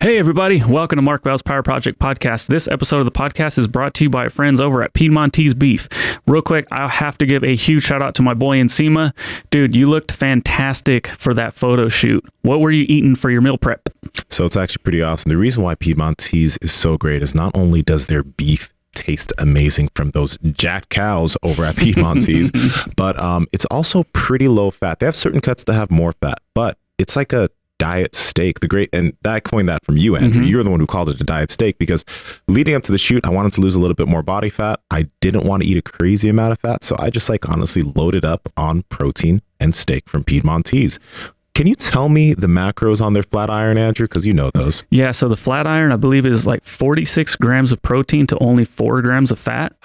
Hey everybody, welcome to Mark Bell's Power Project Podcast. This episode of the podcast is brought to you by friends over at Piedmontese Beef. Real quick, I'll have to give a huge shout out to my boy Nsima. Dude, you looked fantastic for that photo shoot. What were you eating for your meal prep? So it's actually pretty awesome. The reason why Piedmontese is so great is not only does their beef taste amazing from those jacked cows over at Piedmontese, but it's also pretty low fat. They have certain cuts that have more fat, but it's like a diet steak. And I coined that from you, Andrew. You're the one who called it a diet steak because leading up to the shoot, I wanted to lose a little bit more body fat. I didn't want to eat a crazy amount of fat, so I just honestly loaded up on protein and steak from Piedmontese. Can you tell me the macros on their flat iron, Andrew? Because you know those. Yeah, so the flat iron, I believe, is like 46 grams of protein to only 4 grams of fat.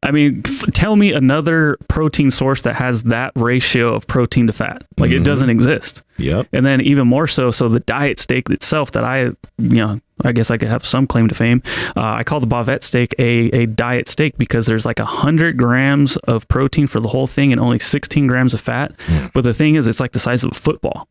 I mean, tell me another protein source that has that ratio of protein to fat. It doesn't exist. Yep. And then even more so the diet steak itself that I guess I could have some claim to fame. I call the bavette steak a diet steak because there's 100 grams of protein for the whole thing and only 16 grams of fat. But the thing is, it's like the size of a football.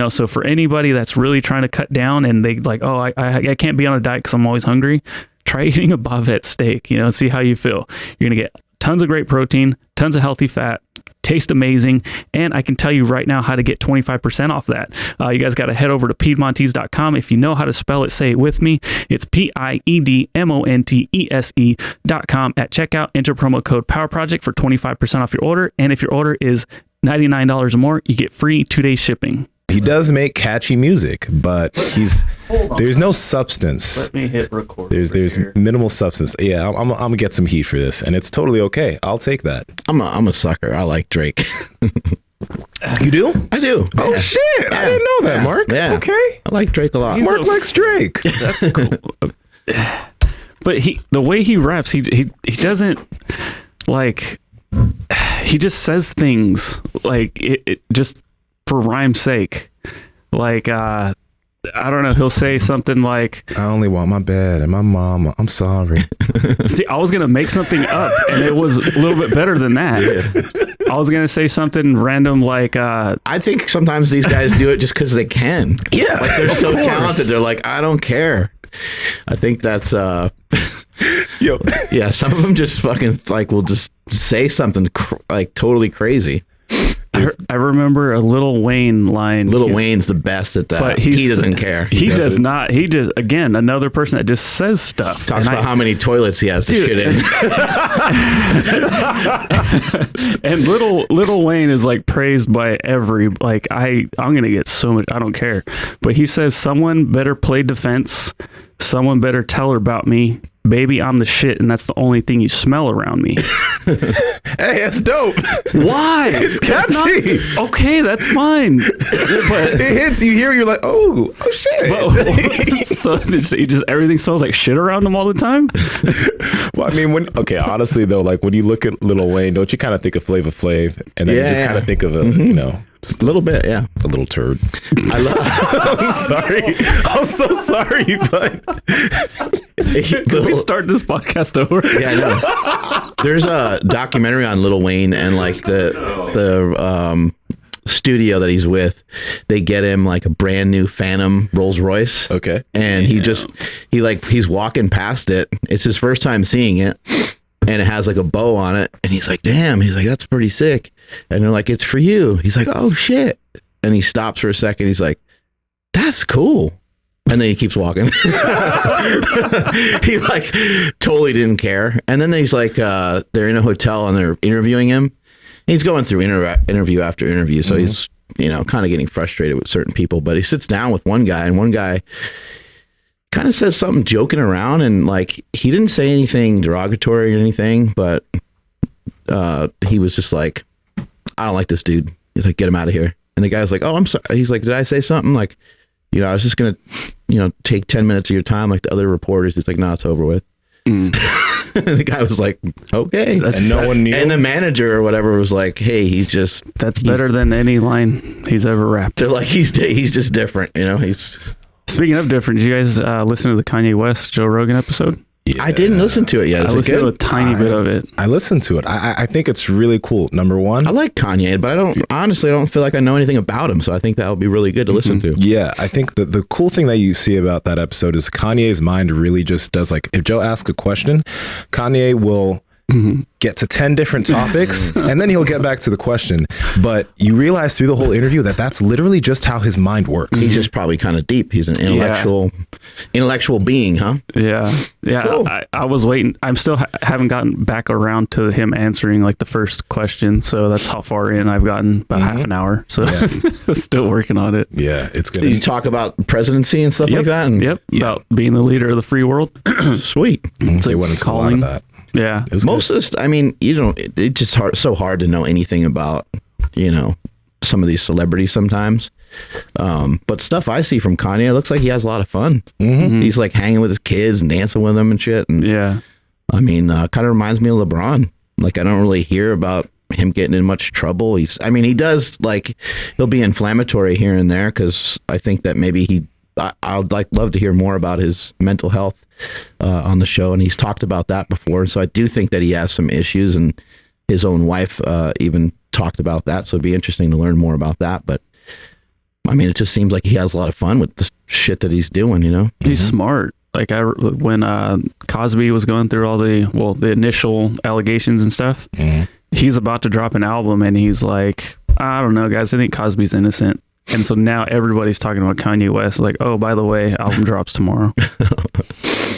So for anybody that's really trying to cut down and they I can't be on a diet because I'm always hungry, try eating a bavette steak, and see how you feel. You're going to get tons of great protein, tons of healthy fat, taste amazing. And I can tell you right now how to get 25% off that. You guys got to head over to Piedmontese.com. If you know how to spell it, say it with me. It's Piedmontese.com. At checkout, enter promo code Power Project for 25% off your order. And if your order is $99 or more, you get free 2-day shipping. He does make catchy music, but there's no substance. Let me hit record. There's minimal substance. Yeah, I'm gonna get some heat for this, and it's totally okay. I'll take that. I'm a sucker. I like Drake. You do? I do. Oh yeah. shit! Yeah. I didn't know that, Mark. Yeah. Okay. I like Drake a lot. Mark likes Drake. That's cool. But the way he raps, he doesn't he just says things it just for rhyme's sake. I don't know, he'll say something like, I only want my bed and my mama. I'm sorry. See, I was going to make something up and it was a little bit better than that. Yeah. I was going to say something random I think sometimes these guys do it just because they can. Yeah. They're so talented. They're like, I don't care. I think that's Yo. yeah, some of them just fucking will just say something totally crazy. I remember a Lil Wayne line. Lil Wayne's the best at that, but he doesn't care. He does not. He just, again, another person that just says stuff. Talks about how many toilets he has to shit in. And Lil Wayne is praised by every, I'm going to get so much, I don't care. But he says, someone better play defense. Someone better tell her about me. Baby, I'm the shit, and that's the only thing you smell around me. Hey, that's dope. Why? It's catchy. Okay, that's fine. But it hits you here, you're like, oh shit. So everything smells like shit around him all the time? Well, I mean, honestly though, when you look at Lil Wayne, don't you kind of think of Flava Flav, and then you just kind of think of just a little bit, yeah. A little turd. I'm sorry. I'm so sorry, but can we start this podcast over? Yeah, I know. There's a documentary on Lil Wayne and the studio that he's with. They get him a brand new Phantom Rolls Royce. Okay. And he's walking past it. It's his first time seeing it. And it has a bow on it. And he's like, damn. He's like, that's pretty sick. And they're like, it's for you. He's like, oh shit. And he stops for a second. He's like, that's cool. And then he keeps walking. He totally didn't care. And then he's they're in a hotel and they're interviewing him. He's going through interview after interview. So he's, kind of getting frustrated with certain people. But he sits down with one guy, and one guy kind of says something joking around, and he didn't say anything derogatory or anything, but he was just like, I don't like this dude. He's like, get him out of here. And the guy's like, oh, I'm sorry. He's like, did I say something? I was just gonna take 10 minutes of your time like the other reporters. He's like, no, it's over with. And the guy was like, okay. And no one knew. And the manager or whatever was like, hey, that's better than any line he's ever rapped. They're like, he's just different, he's. Speaking of different, did you guys listen to the Kanye West Joe Rogan episode? Yeah. I didn't listen to it yet. I listened to a tiny bit of it. I listened to it. I think it's really cool. Number one, I like Kanye, but I don't feel like I know anything about him. So I think that would be really good to listen to. Yeah, I think the cool thing that you see about that episode is Kanye's mind really just does, like, if Joe asks a question, Kanye will get to 10 different topics and then he'll get back to the question. But you realize through the whole interview that that's literally just how his mind works. He's just probably kind of deep. He's an intellectual being, huh? Yeah. Cool. I was waiting. I'm still haven't gotten back around to him answering like the first question. So that's how far in I've gotten, about half an hour. So still working on it. Yeah, it's good. Did you talk about presidency and stuff like that? And About being the leader of the free world. Sweet. They went into a lot of that. Yeah. Most of this, I mean, it's just so hard to know anything about, some of these celebrities sometimes. But stuff I see from Kanye, it looks like he has a lot of fun. He's like hanging with his kids and dancing with them and shit. And I mean, kind of reminds me of LeBron. Like, I don't really hear about him getting in much trouble. He does, like, he'll be inflammatory here and there, because I think that maybe I would love to hear more about his mental health on the show, and he's talked about that before. So I do think that he has some issues, and his own wife even talked about that. So it'd be interesting to learn more about that. But I mean, it just seems like he has a lot of fun with the shit that he's doing. He's smart. Like when Cosby was going through all the initial allegations and stuff, he's about to drop an album, and he's like, I don't know, guys, I think Cosby's innocent. And so now everybody's talking about Kanye West, like, oh, by the way, album drops tomorrow.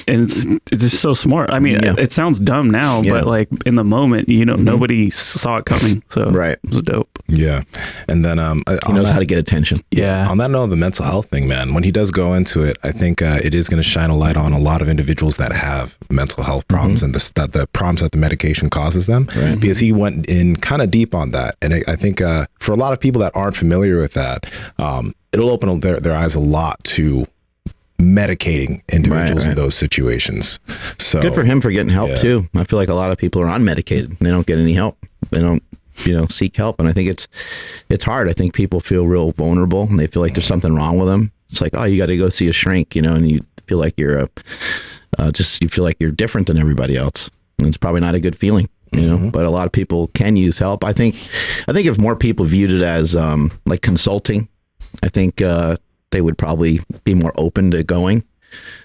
And it's just so smart. I mean, it sounds dumb now, but like in the moment, nobody saw it coming. So it was dope. Yeah. And then he knows how to get attention. Yeah. On that note, the mental health thing, man, when he does go into it, I think it is going to shine a light on a lot of individuals that have mental health problems and the problems that the medication causes them, because he went in kind of deep on that. And I think for a lot of people that aren't familiar with that, it'll open their eyes a lot to medicating individuals in those situations. So good for him for getting help too. I feel like a lot of people are unmedicated and they don't get any help. They don't seek help, and I think it's hard. I think people feel real vulnerable and they feel like there's something wrong with them. It's like, oh, you got to go see a shrink, and you feel like you're you feel like you're different than everybody else, and it's probably not a good feeling. But a lot of people can use help. I think if more people viewed it as like consulting, I think they would probably be more open to going.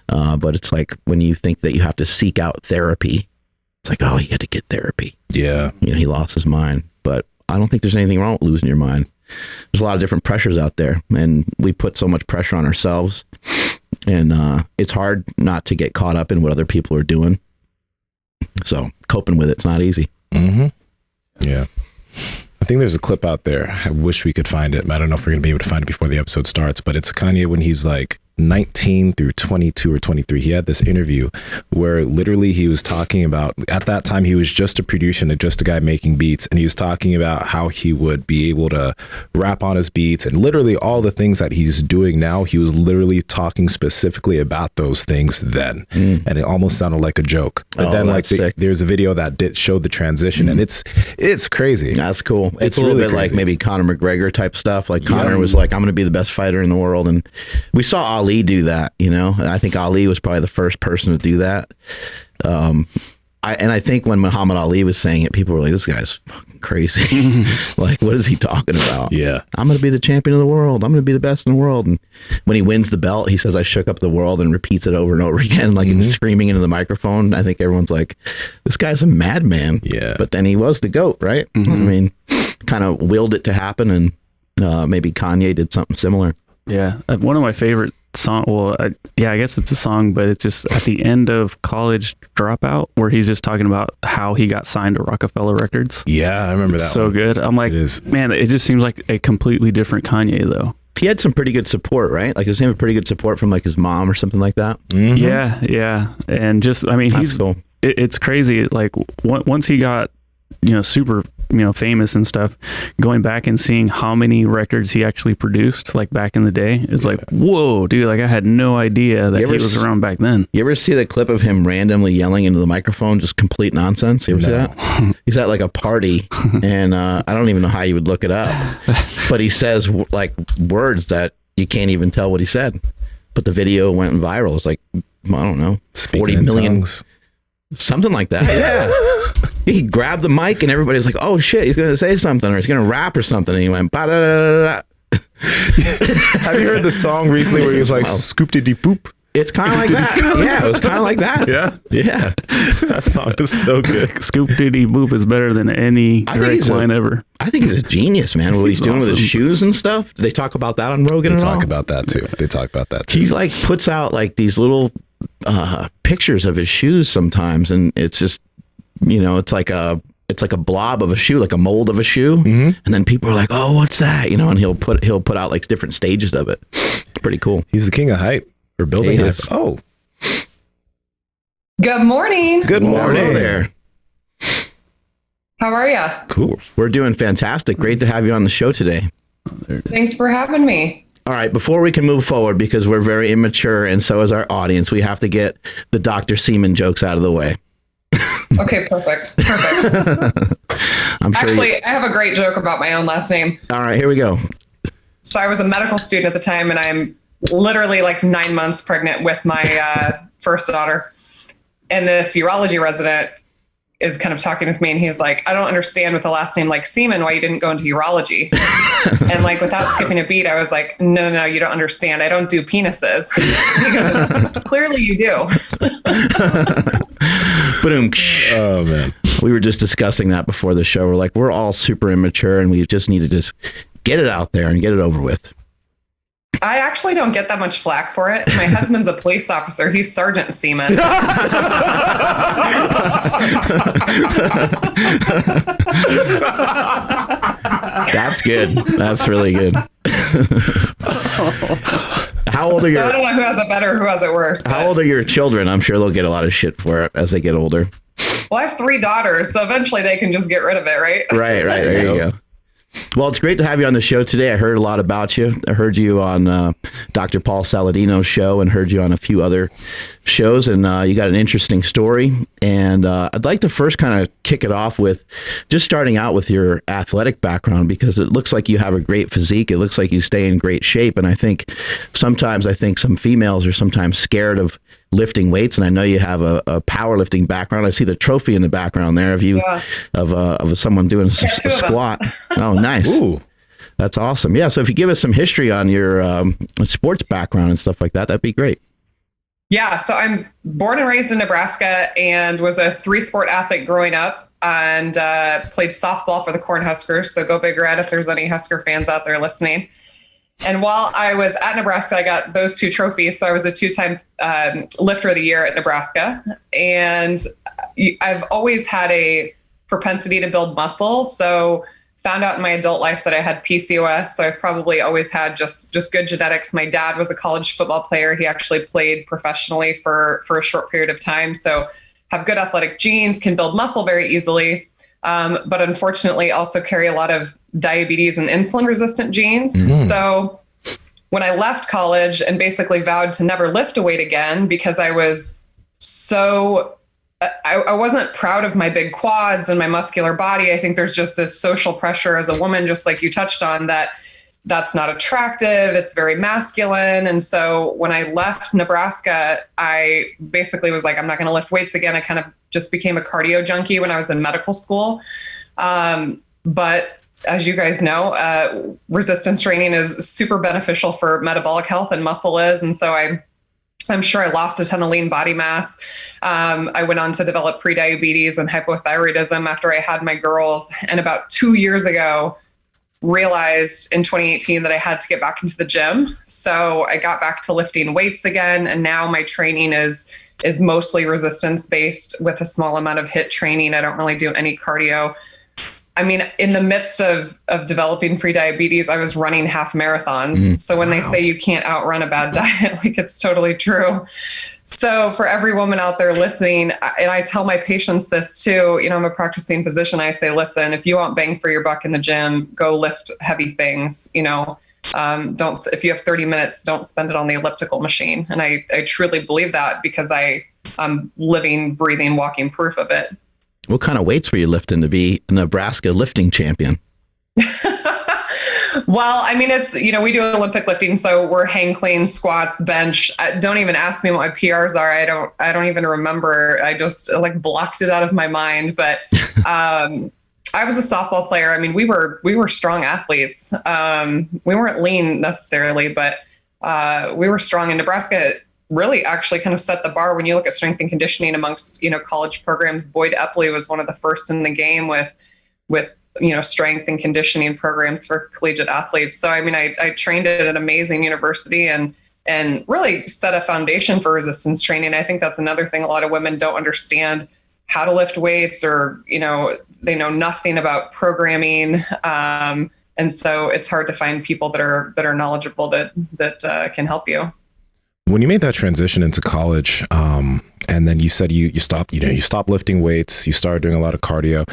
But it's like when you think that you have to seek out therapy, it's like, oh, he had to get therapy. Yeah. He lost his mind. But I don't think there's anything wrong with losing your mind. There's a lot of different pressures out there, and we put so much pressure on ourselves, and it's hard not to get caught up in what other people are doing. So coping with it's not easy. Yeah. I think there's a clip out there. I wish we could find it, but I don't know if we're going to be able to find it before the episode starts. But it's Kanye when he's like 19 through 22 or 23. He had this interview where literally he was talking about, at that time he was just a producer and just a guy making beats, and he was talking about how he would be able to rap on his beats and literally all the things that he's doing now. He was literally talking specifically about those things then, and it almost sounded like a joke. But then like there's a video that showed the transition, and it's crazy. That's cool. It's a little bit crazy. Like maybe Conor McGregor type stuff. Like Conor was like, I'm going to be the best fighter in the world, and we saw Ali do that. I think Ali was probably the first person to do that. I think when Muhammad Ali was saying it, people were like, this guy's fucking crazy. Like, what is he talking about? Yeah. I'm going to be the champion of the world. I'm going to be the best in the world. And when he wins the belt, he says, I shook up the world, and repeats it over and over again, like and screaming into the microphone. I think everyone's like, this guy's a madman. Yeah. But then he was the GOAT, right? I mean, kind of willed it to happen, and maybe Kanye did something similar. Yeah. One of my favorite song, I guess it's a song, but it's just at the end of College Dropout, where he's just talking about how he got signed to Rockefeller Records. Yeah, I remember that. So good. I'm like, man, it just seems like a completely different Kanye though. He had some pretty good support, right? Like, does he have pretty good support from like his mom or something like that? Yeah. And just, I mean, he's cool. It's crazy. Like once he got, super, famous and stuff, going back and seeing how many records he actually produced, like back in the day, is like, whoa, dude, like I had no idea that he was around back then. You ever see the clip of him randomly yelling into the microphone, just complete nonsense? You ever see that? He's at like a party, and I don't even know how you would look it up, but he says like words that you can't even tell what he said. But the video went viral. It's like, I don't know, 40 million. Something like that. Yeah. He grabbed the mic and everybody's like, oh shit, he's going to say something or he's going to rap or something. And he went, ba-da-da-da-da. Have you heard the song recently where he was like, scoop-de-dee-boop? It's kind of like that. Yeah, it was kind of like that. Yeah. Yeah. That song is so good. Scoop Diddy Boop is better than any direct line ever. I think he's a genius, man. What he's doing with his shoes and stuff. Do they talk about that on Rogan at all? They talk about that too. He's like puts out like these little pictures of his shoes sometimes, and it's just, it's like a blob of a shoe, like a mold of a shoe, and then people are like, "Oh, what's that?" And he'll put out like different stages of it. It's pretty cool. He's the king of hype. We're building hype. Oh, good morning. Good morning. Hello there. How are you? Cool. We're doing fantastic. Great to have you on the show today. Thanks for having me. All right, before we can move forward, because we're very immature and so is our audience, we have to get the Dr. Seaman jokes out of the way. Okay, perfect. I'm sure Actually, I have a great joke about my own last name. All right, here we go. So I was a medical student at the time, and I'm literally like 9 months pregnant with my first daughter. And this urology resident is kind of talking with me, and he's like, I don't understand with a last name like Seaman why you didn't go into urology. And like without skipping a beat, I was like, no, you don't understand. I don't do penises. He goes, clearly you do. Oh man, we were just discussing that before the show. We're like, we're all super immature, and we just need to just get it out there and get it over with. I actually don't get that much flack for it. My husband's a police officer. He's Sergeant Seaman. That's good. That's really good. How old are your? So I don't know who has it better, who has it worse. How old are your children? I'm sure they'll get a lot of shit for it as they get older. Well, I have 3 daughters, so eventually they can just get rid of it, right? Right. There you go. Well, it's great to have you on the show today. I heard a lot about you. I heard you on Dr. Paul Saladino's show and heard you on a few other shows, and you got an interesting story. And I'd like to first kind of kick it off with just starting out with your athletic background, because it looks like you have a great physique. It looks like you stay in great shape. And I think sometimes some females are sometimes scared of lifting weights, and I know you have a powerlifting background. I see the trophy in the background there of you, of someone doing a squat. Oh, nice. Ooh, that's awesome. Yeah. So if you give us some history on your sports background and stuff like that, that'd be great. Yeah. So I'm born and raised in Nebraska and was a 3-sport athlete growing up, and played softball for the Cornhuskers. So go Big Red if there's any Husker fans out there listening. And while I was at Nebraska, I got those 2 trophies. So I was a 2-time lifter of the year at Nebraska. And I've always had a propensity to build muscle. So found out in my adult life that I had PCOS. So I've probably always had just good genetics. My dad was a college football player. He actually played professionally for a short period of time. So have good athletic genes, can build muscle very easily. But unfortunately also carry a lot of diabetes and insulin resistant genes. Mm-hmm. So when I left college and basically vowed to never lift a weight again, because I was I wasn't proud of my big quads and my muscular body. I think there's just this social pressure as a woman, just like you touched on, that's not attractive. It's very masculine. And so when I left Nebraska, I basically was like, I'm not going to lift weights again. I kind of just became a cardio junkie when I was in medical school. But as you guys know, resistance training is super beneficial for metabolic health, and muscle is. And so I'm sure I lost a ton of lean body mass. I went on to develop prediabetes and hypothyroidism after I had my girls. And about 2 years ago, realized in 2018 that I had to get back into the gym. So I got back to lifting weights again. And now my training is mostly resistance based with a small amount of HIIT training. I don't really do any cardio. I mean, in the midst of developing prediabetes, I was running half marathons. So when they say you can't outrun a bad diet, like, it's totally true. So for every woman out there listening, and I tell my patients this too, I'm a practicing physician. I say, listen, if you want bang for your buck in the gym, go lift heavy things. If you have 30 minutes, don't spend it on the elliptical machine. And I truly believe that, because I'm living, breathing, walking proof of it. What kind of weights were you lifting to be a Nebraska lifting champion? Well, I mean, it's, we do Olympic lifting, so we're hang clean, squats, bench. Don't even ask me what my PRs are. I don't even remember. I just like blocked it out of my mind. But I was a softball player. I mean, we were strong athletes. We weren't lean necessarily, but we were strong. In Nebraska, really actually kind of set the bar when you look at strength and conditioning amongst, college programs. Boyd Epley was one of the first in the game with strength and conditioning programs for collegiate athletes. So, I mean, I trained at an amazing university and really set a foundation for resistance training. I think that's another thing a lot of women don't understand how to lift weights, or, they know nothing about programming. And so it's hard to find people that are knowledgeable that can help you. When you made that transition into college, and then you said you stopped, you stopped lifting weights, you started doing a lot of cardio.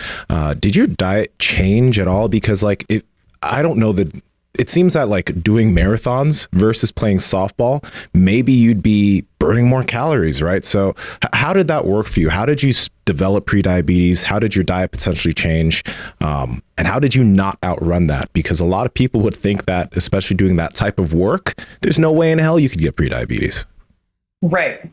Did your diet change at all? Because I don't know that it seems that like doing marathons versus playing softball, maybe you'd be burning more calories, right? So how did that work for you? How did you develop prediabetes? How did your diet potentially change? And how did you not outrun that? Because a lot of people would think that, especially doing that type of work, there's no way in hell you could get prediabetes. Right.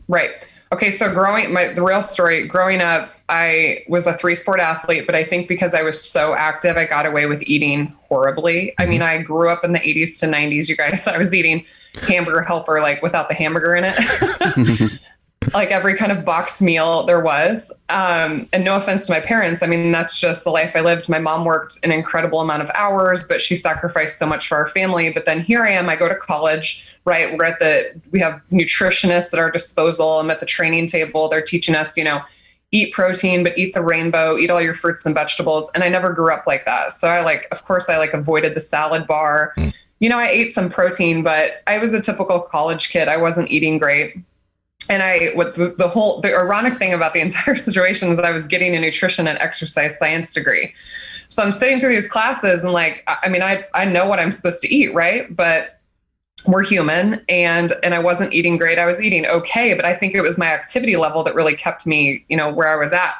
Okay, so the real story, growing up, I was a 3-sport athlete, but I think because I was so active, I got away with eating horribly. I mean, I grew up in the 80s to 90s, you guys. I was eating hamburger helper, like without the hamburger in it. Like every kind of boxed meal there was. And no offense to my parents. I mean, that's just the life I lived. My mom worked an incredible amount of hours, but she sacrificed so much for our family. But then here I am, I go to college, right? We have nutritionists at our disposal. I'm at the training table. They're teaching us, eat protein, but eat the rainbow, eat all your fruits and vegetables. And I never grew up like that. So of course I avoided the salad bar. I ate some protein, but I was a typical college kid. I wasn't eating great. And the ironic thing about the entire situation is that I was getting a nutrition and exercise science degree. So I'm sitting through these classes and I know what I'm supposed to eat, right? But we're human, and I wasn't eating great. I was eating okay, but I think it was my activity level that really kept me, where I was at.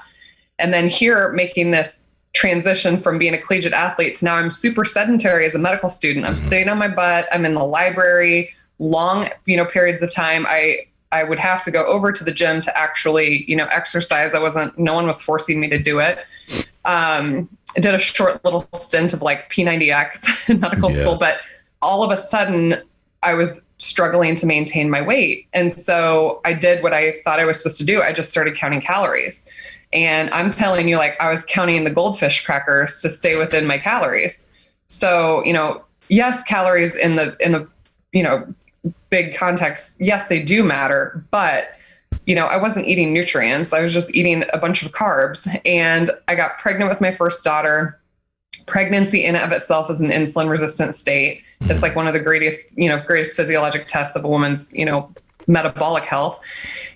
And then here, making this transition from being a collegiate athlete to now I'm super sedentary as a medical student. I'm sitting on my butt. I'm in the library, long, periods of time. I would have to go over to the gym to actually, exercise. No one was forcing me to do it. I did a short little stint of P90X in medical school, but all of a sudden I was struggling to maintain my weight. And so I did what I thought I was supposed to do. I just started counting calories. And I'm telling you, I was counting the goldfish crackers to stay within my calories. So, yes, calories in the big context, yes, they do matter, but I wasn't eating nutrients. I was just eating a bunch of carbs, and I got pregnant with my first daughter. Pregnancy in and of itself is an insulin resistant state. It's like one of the greatest physiologic tests of a woman's, metabolic health.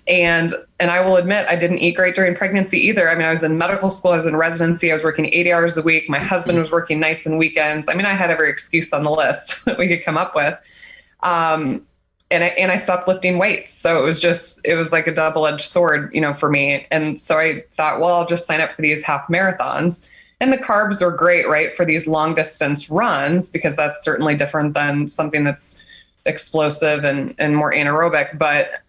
And I will admit, I didn't eat great during pregnancy either. I mean, I was in medical school, I was in residency, I was working 80 hours a week. My husband was working nights and weekends. I mean, I had every excuse on the list that we could come up with. And I stopped lifting weights. So it was like a double-edged sword, for me. And so I thought, well, I'll just sign up for these half marathons. And the carbs are great, right, for these long distance runs, because that's certainly different than something that's explosive and more anaerobic. But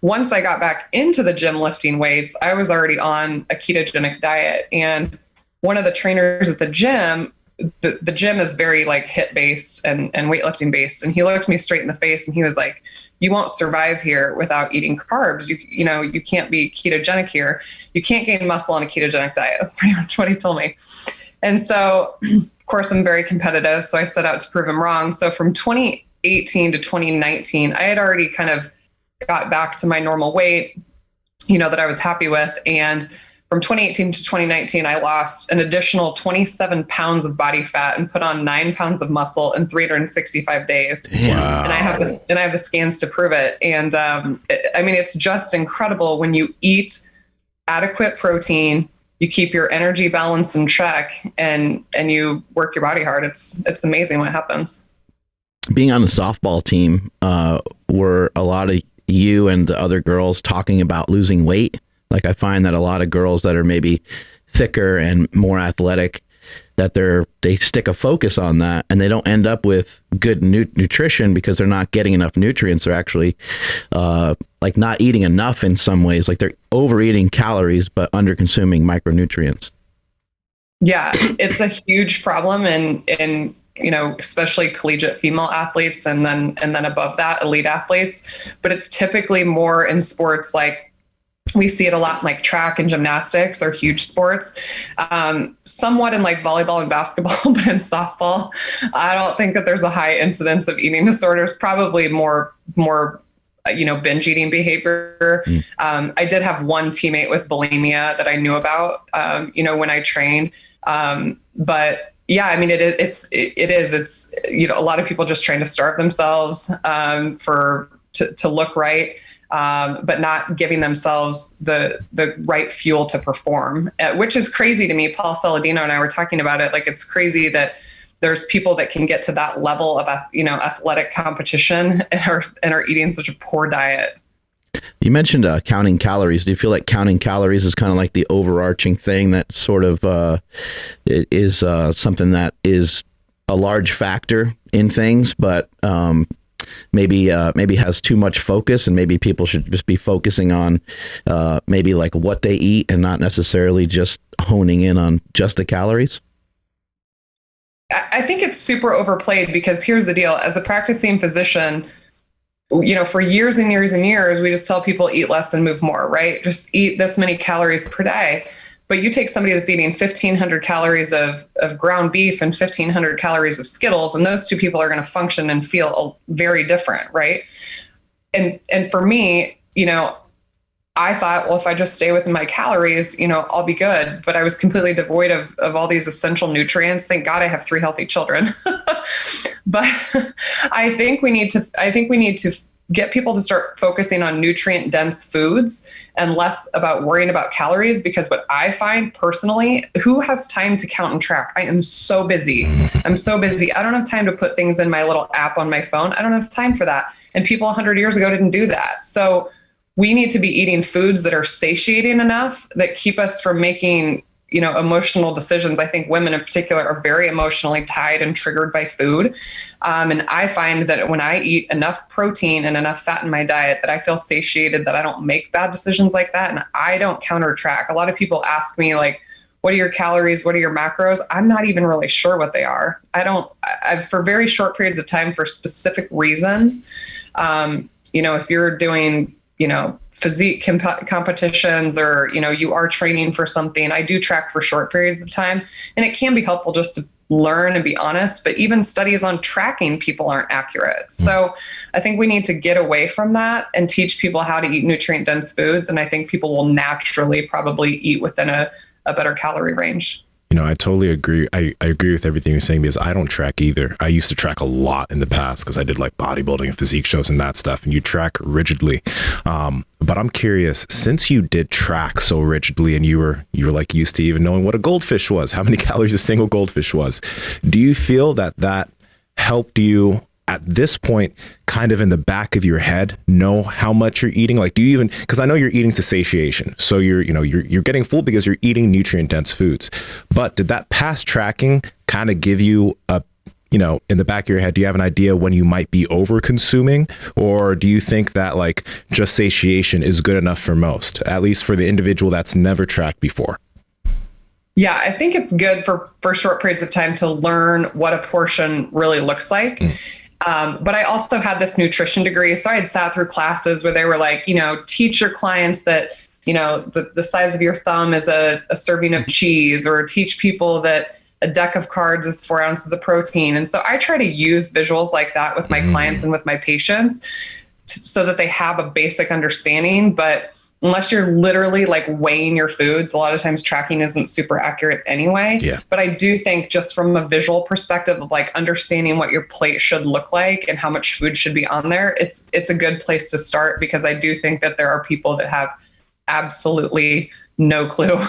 once I got back into the gym lifting weights, I was already on a ketogenic diet. And one of the trainers at the gym, the gym is very HIIT based and weightlifting based. And he looked me straight in the face and he was like, you won't survive here without eating carbs. You can't be ketogenic here. You can't gain muscle on a ketogenic diet. That's pretty much what he told me. And so, of course, I'm very competitive. So I set out to prove him wrong. So from 2018 to 2019, I had already kind of got back to my normal weight, that I was happy with. And from 2018 to 2019, I lost an additional 27 pounds of body fat and put on 9 pounds of muscle in 365 days. Wow. And I have the scans to prove it. And it's just incredible when you eat adequate protein, you keep your energy balance in check, and you work your body hard. It's amazing what happens. Being on the softball team, were a lot of you and the other girls talking about losing weight? I find that a lot of girls that are maybe thicker and more athletic, they stick a focus on that, and they don't end up with good nutrition because they're not getting enough nutrients. They're actually like not eating enough in some ways. Like they're overeating calories but under consuming micronutrients. Yeah, it's a huge problem in especially collegiate female athletes, and then above that, elite athletes. But it's typically more in sports like, we see it a lot in like track and gymnastics are huge sports, somewhat in like volleyball and basketball, but in softball, I don't think that there's a high incidence of eating disorders, probably more binge eating behavior. I did have one teammate with bulimia that I knew about, when I trained. But yeah, I mean, it's a lot of people just trying to starve themselves, to look right. But not giving themselves the right fuel to perform, which is crazy to me. Paul Saladino and I were talking about it. Like, it's crazy that there's people that can get to that level of, athletic competition and are eating such a poor diet. You mentioned counting calories. Do you feel like counting calories is kind of like the overarching thing that sort of is something that is a large factor in things, but maybe has too much focus, and maybe people should just be focusing on maybe like what they eat and not necessarily just honing in on just the calories? I think it's super overplayed, because here's the deal. As a practicing physician, for years and years and years, we just tell people eat less and move more, right? Just eat this many calories per day. But you take somebody that's eating 1,500 calories of ground beef and 1,500 calories of Skittles, and those two people are going to function and feel very different, right? And for me, I thought, well, if I just stay within my calories, I'll be good. But I was completely devoid of all these essential nutrients. Thank God I have 3 healthy children. But I think we need to get people to start focusing on nutrient dense foods and less about worrying about calories, because what I find personally, who has time to count and track? I am so busy. I'm so busy. I don't have time to put things in my little app on my phone. I don't have time for that. And people 100 years ago didn't do that. So we need to be eating foods that are satiating enough that keep us from making, emotional decisions. I think women in particular are very emotionally tied and triggered by food. And I find that when I eat enough protein and enough fat in my diet, that I feel satiated, that I don't make bad decisions like that. And I don't counter track. A lot of people ask me, like, what are your calories? What are your macros? I'm not even really sure what they are. I've for very short periods of time for specific reasons. If you're doing, physique competitions, or, you are training for something, I do track for short periods of time, and it can be helpful just to learn and be honest, but even studies on tracking people aren't accurate. So I think we need to get away from that and teach people how to eat nutrient dense foods. And I think people will naturally probably eat within a better calorie range. I totally agree. I agree with everything you're saying, because I don't track either. I used to track a lot in the past because I did like bodybuilding and physique shows and that stuff, and you track rigidly. But I'm curious, since you did track so rigidly and you were like used to even knowing what a goldfish was, how many calories a single goldfish was, do you feel that helped you at this point, kind of in the back of your head, know how much you're eating? Like, do you even, because I know you're eating to satiation, so you're getting full because you're eating nutrient dense foods. But did that past tracking kind of give you a, in the back of your head, do you have an idea when you might be over consuming, or do you think that like just satiation is good enough for most, at least for the individual that's never tracked before? Yeah, I think it's good for short periods of time to learn what a portion really looks like. But I also had this nutrition degree. So I had sat through classes where they were like, teach your clients that, the size of your thumb is a serving of cheese, or teach people that a deck of cards is 4 ounces of protein. And so I try to use visuals like that with my clients and with my patients so that they have a basic understanding. But unless you're literally like weighing your foods, a lot of times tracking isn't super accurate anyway. Yeah. But I do think just from a visual perspective of like understanding what your plate should look like and how much food should be on there, it's a good place to start, because I do think that there are people that have absolutely no clue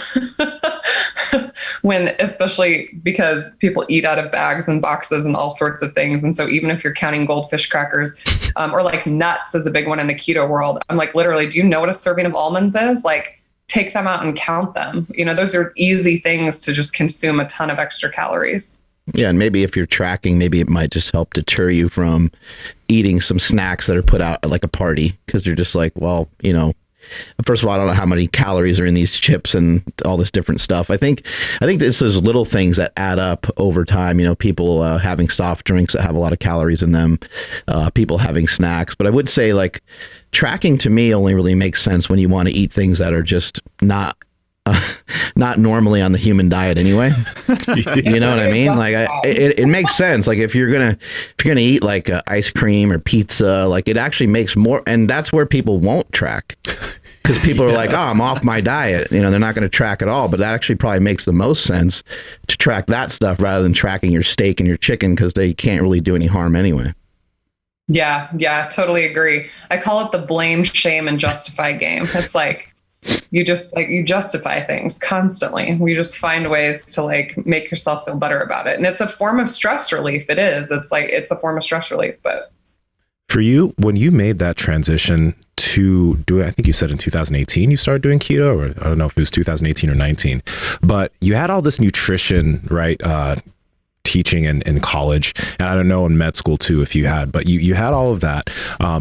especially because people eat out of bags and boxes and all sorts of things. And so even if you're counting goldfish crackers, or like nuts is a big one in the keto world, I'm like, literally, do you know what a serving of almonds is? Like, take them out and count them. Those are easy things to just consume a ton of extra calories. Yeah, and maybe if you're tracking, maybe it might just help deter you from eating some snacks that are put out at like a party, because you're just like, well, first of all, I don't know how many calories are in these chips and all this different stuff. I think this is little things that add up over time. People having soft drinks that have a lot of calories in them, people having snacks. But I would say, like, tracking to me only really makes sense when you want to eat things that are just not normally on the human diet anyway. You know what I mean? Like, it makes sense. Like, if you're gonna eat like ice cream or pizza, like, it actually makes more, and that's where people won't track, because people are like, oh, I'm off my diet. They're not going to track at all. But that actually probably makes the most sense to track that stuff rather than tracking your steak and your chicken, because they can't really do any harm anyway. Yeah, totally agree. I call it the blame, shame, and justify game. It's like, you justify things constantly. We just find ways to like make yourself feel better about it. And it's a form of stress relief. It is. It's a form of stress relief. But for you, when you made that transition to do it, I think you said in 2018, you started doing keto, or I don't know if it was 2018 or 19, but you had all this nutrition, right? Teaching in college, and I don't know, in med school too, if you had, but you had all of that.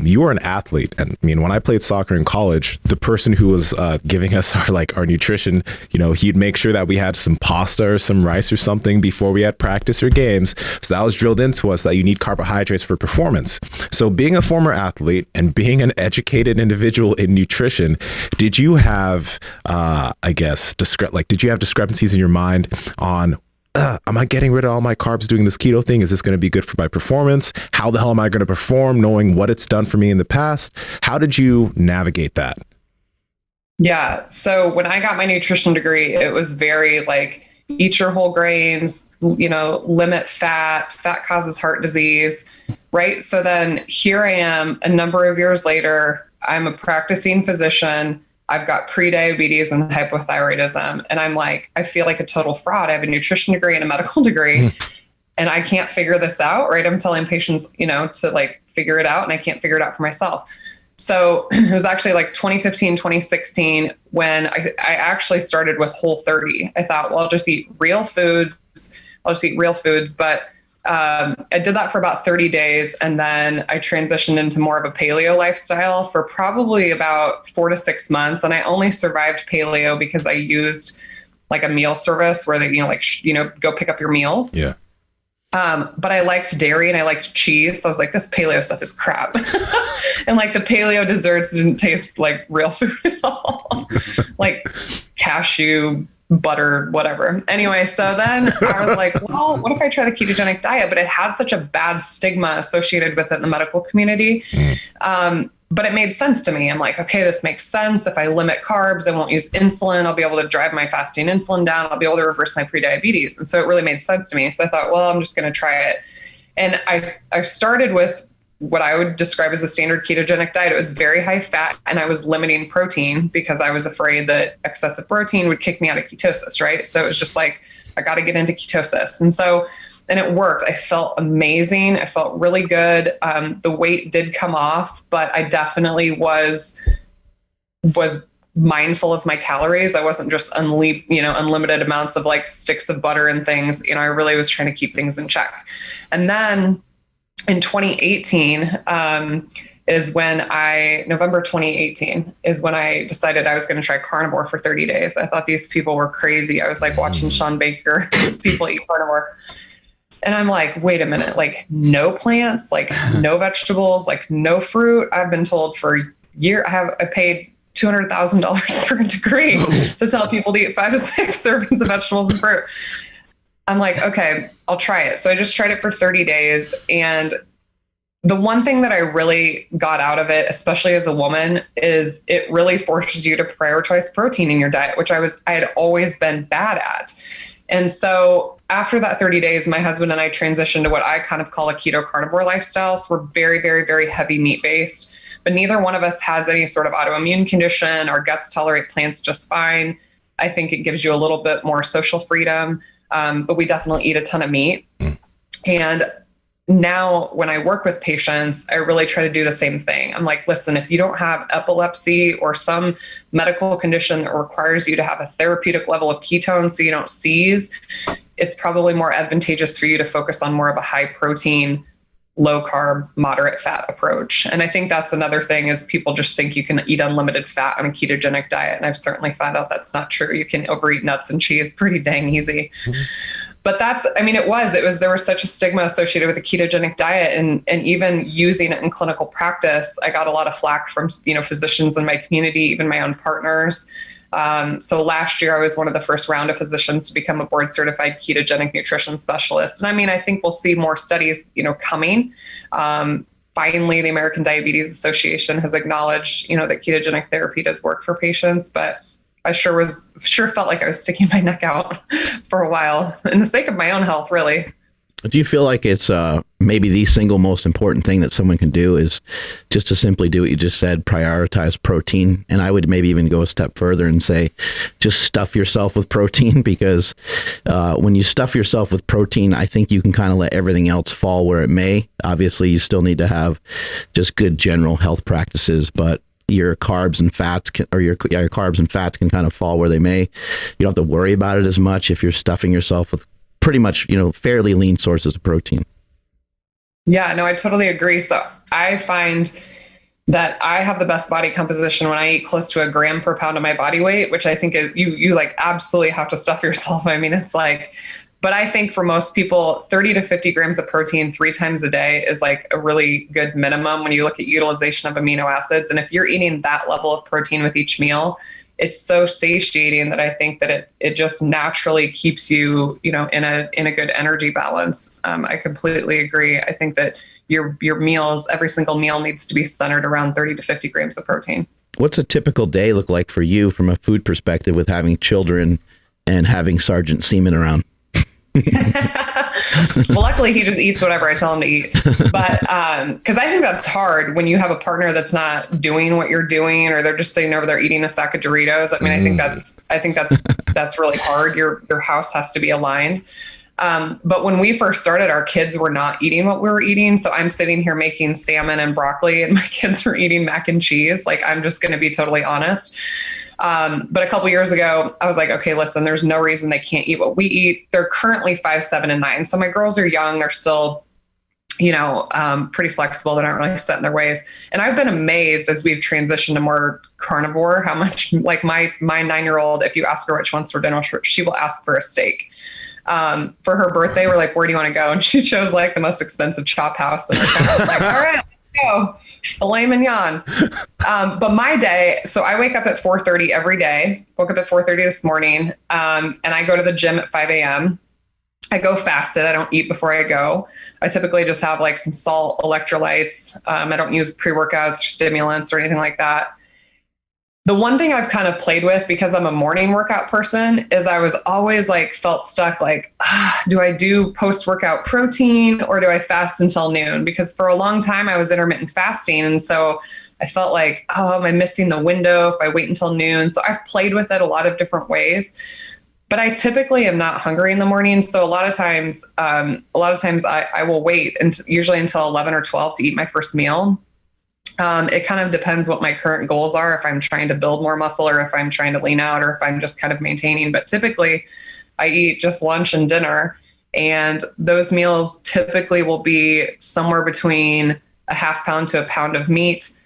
You were an athlete, and I mean, when I played soccer in college, the person who was giving us our nutrition, he'd make sure that we had some pasta or some rice or something before we had practice or games. So that was drilled into us that you need carbohydrates for performance. So being a former athlete and being an educated individual in nutrition, did you have, did you have discrepancies in your mind on, am I getting rid of all my carbs doing this keto thing? Is this going to be good for my performance? How the hell am I going to perform knowing what it's done for me in the past? How did you navigate that? Yeah. So when I got my nutrition degree, it was very like, eat your whole grains, limit fat. Fat causes heart disease, right? So then here I am a number of years later, I'm a practicing physician. I've got pre-diabetes and hypothyroidism. And I'm like, I feel like a total fraud. I have a nutrition degree and a medical degree, and I can't figure this out, right? I'm telling patients, to like figure it out, and I can't figure it out for myself. So it was actually like 2015, 2016, when I actually started with Whole30. I thought, well, I'll just eat real foods. But I did that for about 30 days. And then I transitioned into more of a paleo lifestyle for probably about 4 to 6 months. And I only survived paleo because I used like a meal service where they, go pick up your meals. Yeah. But I liked dairy and I liked cheese. So I was like, this paleo stuff is crap. And like the paleo desserts didn't taste like real food at all. Like cashew butter, whatever. Anyway, so then I was like, well, what if I try the ketogenic diet? But it had such a bad stigma associated with it in the medical community. But it made sense to me. I'm like, okay, this makes sense. If I limit carbs, I won't use insulin. I'll be able to drive my fasting insulin down. I'll be able to reverse my prediabetes. And so it really made sense to me. So I thought, well, I'm just going to try it. And I started with what I would describe as a standard ketogenic diet. It was very high fat, and I was limiting protein because I was afraid that excessive protein would kick me out of ketosis, right? So it was just like, I got to get into ketosis. And it worked. I felt amazing. I felt really good. The weight did come off, but I definitely was mindful of my calories. I wasn't just unlimited amounts of like sticks of butter and things. I really was trying to keep things in check. And then in 2018 November 2018 is when I decided I was going to try carnivore for 30 days. I thought these people were crazy. I was like watching Sean Baker, these people eat carnivore. And I'm like, wait a minute, like no plants, like no vegetables, like no fruit. I've been told for a year, I paid $200,000 for a degree to tell people to eat 5 to 6 servings of vegetables and fruit. I'm like, okay, I'll try it. So I just tried it for 30 days. And the one thing that I really got out of it, especially as a woman, is it really forces you to prioritize protein in your diet, which I had always been bad at. And so after that 30 days, my husband and I transitioned to what I kind of call a keto carnivore lifestyle. So we're very, very, very heavy meat based, but neither one of us has any sort of autoimmune condition. Our guts tolerate plants just fine. I think it gives you a little bit more social freedom, but we definitely eat a ton of meat. And now when I work with patients, I really try to do the same thing. I'm like, listen, if you don't have epilepsy or some medical condition that requires you to have a therapeutic level of ketones so you don't seize, it's probably more advantageous for you to focus on more of a high protein, low carb, moderate fat approach. And I think that's another thing is people just think you can eat unlimited fat on a ketogenic diet. And I've certainly found out that's not true. You can overeat nuts and cheese pretty dang easy. Mm-hmm. But there was such a stigma associated with the ketogenic diet, and even using it in clinical practice, I got a lot of flack from, physicians in my community, even my own partners. So last year I was one of the first round of physicians to become a board certified ketogenic nutrition specialist. And I think we'll see more studies, coming. Finally, the American Diabetes Association has acknowledged, that ketogenic therapy does work for patients, but I sure felt like I was sticking my neck out for a while in the sake of my own health, really. Do you feel like it's maybe the single most important thing that someone can do is just to simply do what you just said, prioritize protein? And I would maybe even go a step further and say, just stuff yourself with protein, because when you stuff yourself with protein, I think you can kind of let everything else fall where it may. Obviously, you still need to have just good general health practices, but your carbs and fats can kind of fall where they may. You don't have to worry about it as much if you're stuffing yourself with pretty much, fairly lean sources of protein. Yeah, no, I totally agree. So I find that I have the best body composition when I eat close to a gram per pound of my body weight, which I think is, you like absolutely have to stuff yourself. It's like, but I think for most people, 30 to 50 grams of protein 3 times a day is like a really good minimum when you look at utilization of amino acids. And if you're eating that level of protein with each meal, it's so satiating that I think that it just naturally keeps you, in a good energy balance. I completely agree. I think that your meals, every single meal needs to be centered around 30 to 50 grams of protein. What's a typical day look like for you from a food perspective with having children and having Sergeant Seaman around? Well, luckily he just eats whatever I tell him to eat. But because I think that's hard when you have a partner that's not doing what you're doing, or they're just sitting over there eating a sack of Doritos. I think that's really hard. Your house has to be aligned. But when we first started, our kids were not eating what we were eating. So I'm sitting here making salmon and broccoli, and my kids were eating mac and cheese. Like, I'm just going to be totally honest. But a couple years ago, I was like, okay, listen, there's no reason they can't eat what we eat. They're currently 5, 7, and 9. So my girls are young. They're still, pretty flexible. They're not really set in their ways. And I've been amazed as we've transitioned to more carnivore, how much, like my 9-year-old, if you ask her which one's for dinner, she will ask for a steak. For her birthday, we're like, where do you want to go? And she chose like the most expensive chop house. And we're like, all right, go, filet mignon. But my day, so I wake up at 4:30 every day. Woke up at 4:30 this morning, and I go to the gym at 5 a.m. I go fasted. I don't eat before I go. I typically just have like some salt, electrolytes. I don't use pre-workouts or stimulants or anything like that. The one thing I've kind of played with, because I'm a morning workout person, is I was always like felt stuck, like, do I do post-workout protein or do I fast until noon? Because for a long time I was intermittent fasting. And so I felt like, am I missing the window if I wait until noon? So I've played with it a lot of different ways, but I typically am not hungry in the morning. So a lot of times I will wait usually until 11 or 12 to eat my first meal. It kind of depends what my current goals are, if I'm trying to build more muscle or if I'm trying to lean out or if I'm just kind of maintaining. But typically I eat just lunch and dinner, and those meals typically will be somewhere between a half pound to a pound of meat,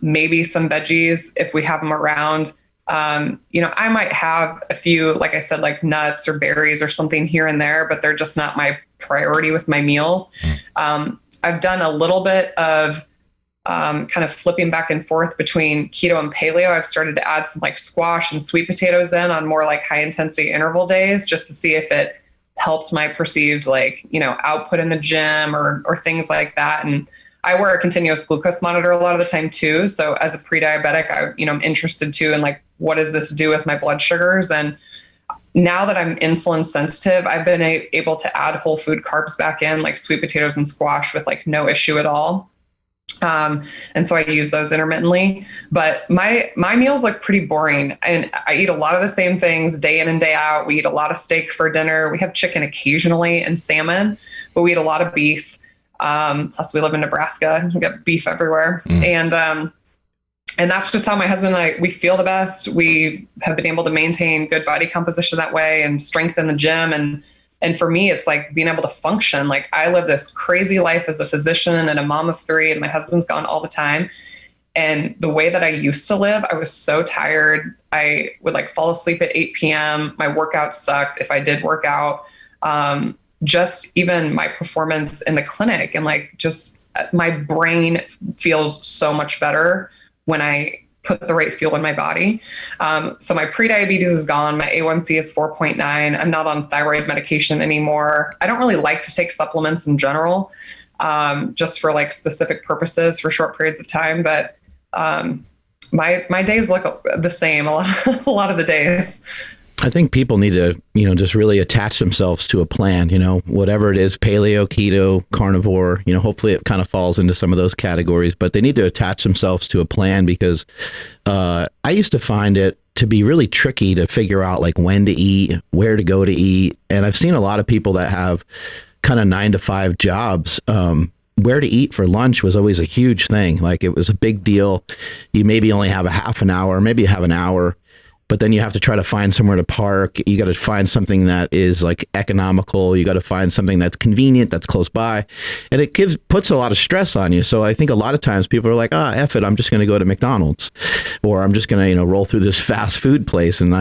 maybe some veggies if we have them around. I might have a few, like I said, like nuts or berries or something here and there, but they're just not my priority with my meals. I've done a little bit of kind of flipping back and forth between keto and paleo. I've started to add some like squash and sweet potatoes in on more like high intensity interval days, just to see if it helps my perceived output in the gym or things like that. And I wear a continuous glucose monitor a lot of the time too. So as a pre-diabetic, I'm interested too in like, what does this do with my blood sugars? And now that I'm insulin sensitive, I've been able to add whole food carbs back in, like sweet potatoes and squash, with like no issue at all. And so I use those intermittently, but my meals look pretty boring, and I eat a lot of the same things day in and day out. We eat a lot of steak for dinner. We have chicken occasionally and salmon, but we eat a lot of beef. Plus we live in Nebraska, we get beef everywhere. And that's just how my husband and I, we feel the best. We have been able to maintain good body composition that way and strengthen the gym. And for me, it's like being able to function. Like I live this crazy life as a physician and a mom of 3, and my husband's gone all the time. And the way that I used to live, I was so tired. I would like fall asleep at 8 p.m. My workouts sucked if I did work out. Just even my performance in the clinic, and like just my brain feels so much better when I put the right fuel in my body. So my prediabetes is gone. My A1C is 4.9. I'm not on thyroid medication anymore. I don't really like to take supplements in general, just for like specific purposes for short periods of time. But my days look the same a lot of the days. I think people need to, just really attach themselves to a plan, whatever it is, paleo, keto, carnivore, hopefully it kind of falls into some of those categories, but they need to attach themselves to a plan, because I used to find it to be really tricky to figure out like when to eat, where to go to eat. And I've seen a lot of people that have kind of 9-to-5 jobs, where to eat for lunch was always a huge thing. Like it was a big deal. You maybe only have a half an hour, maybe you have an hour, but then you have to try to find somewhere to park. You got to find something that is like economical. You got to find something that's convenient, that's close by. And it puts a lot of stress on you. So I think a lot of times people are like, F it, I'm just going to go to McDonald's, or I'm just going to, roll through this fast food place, and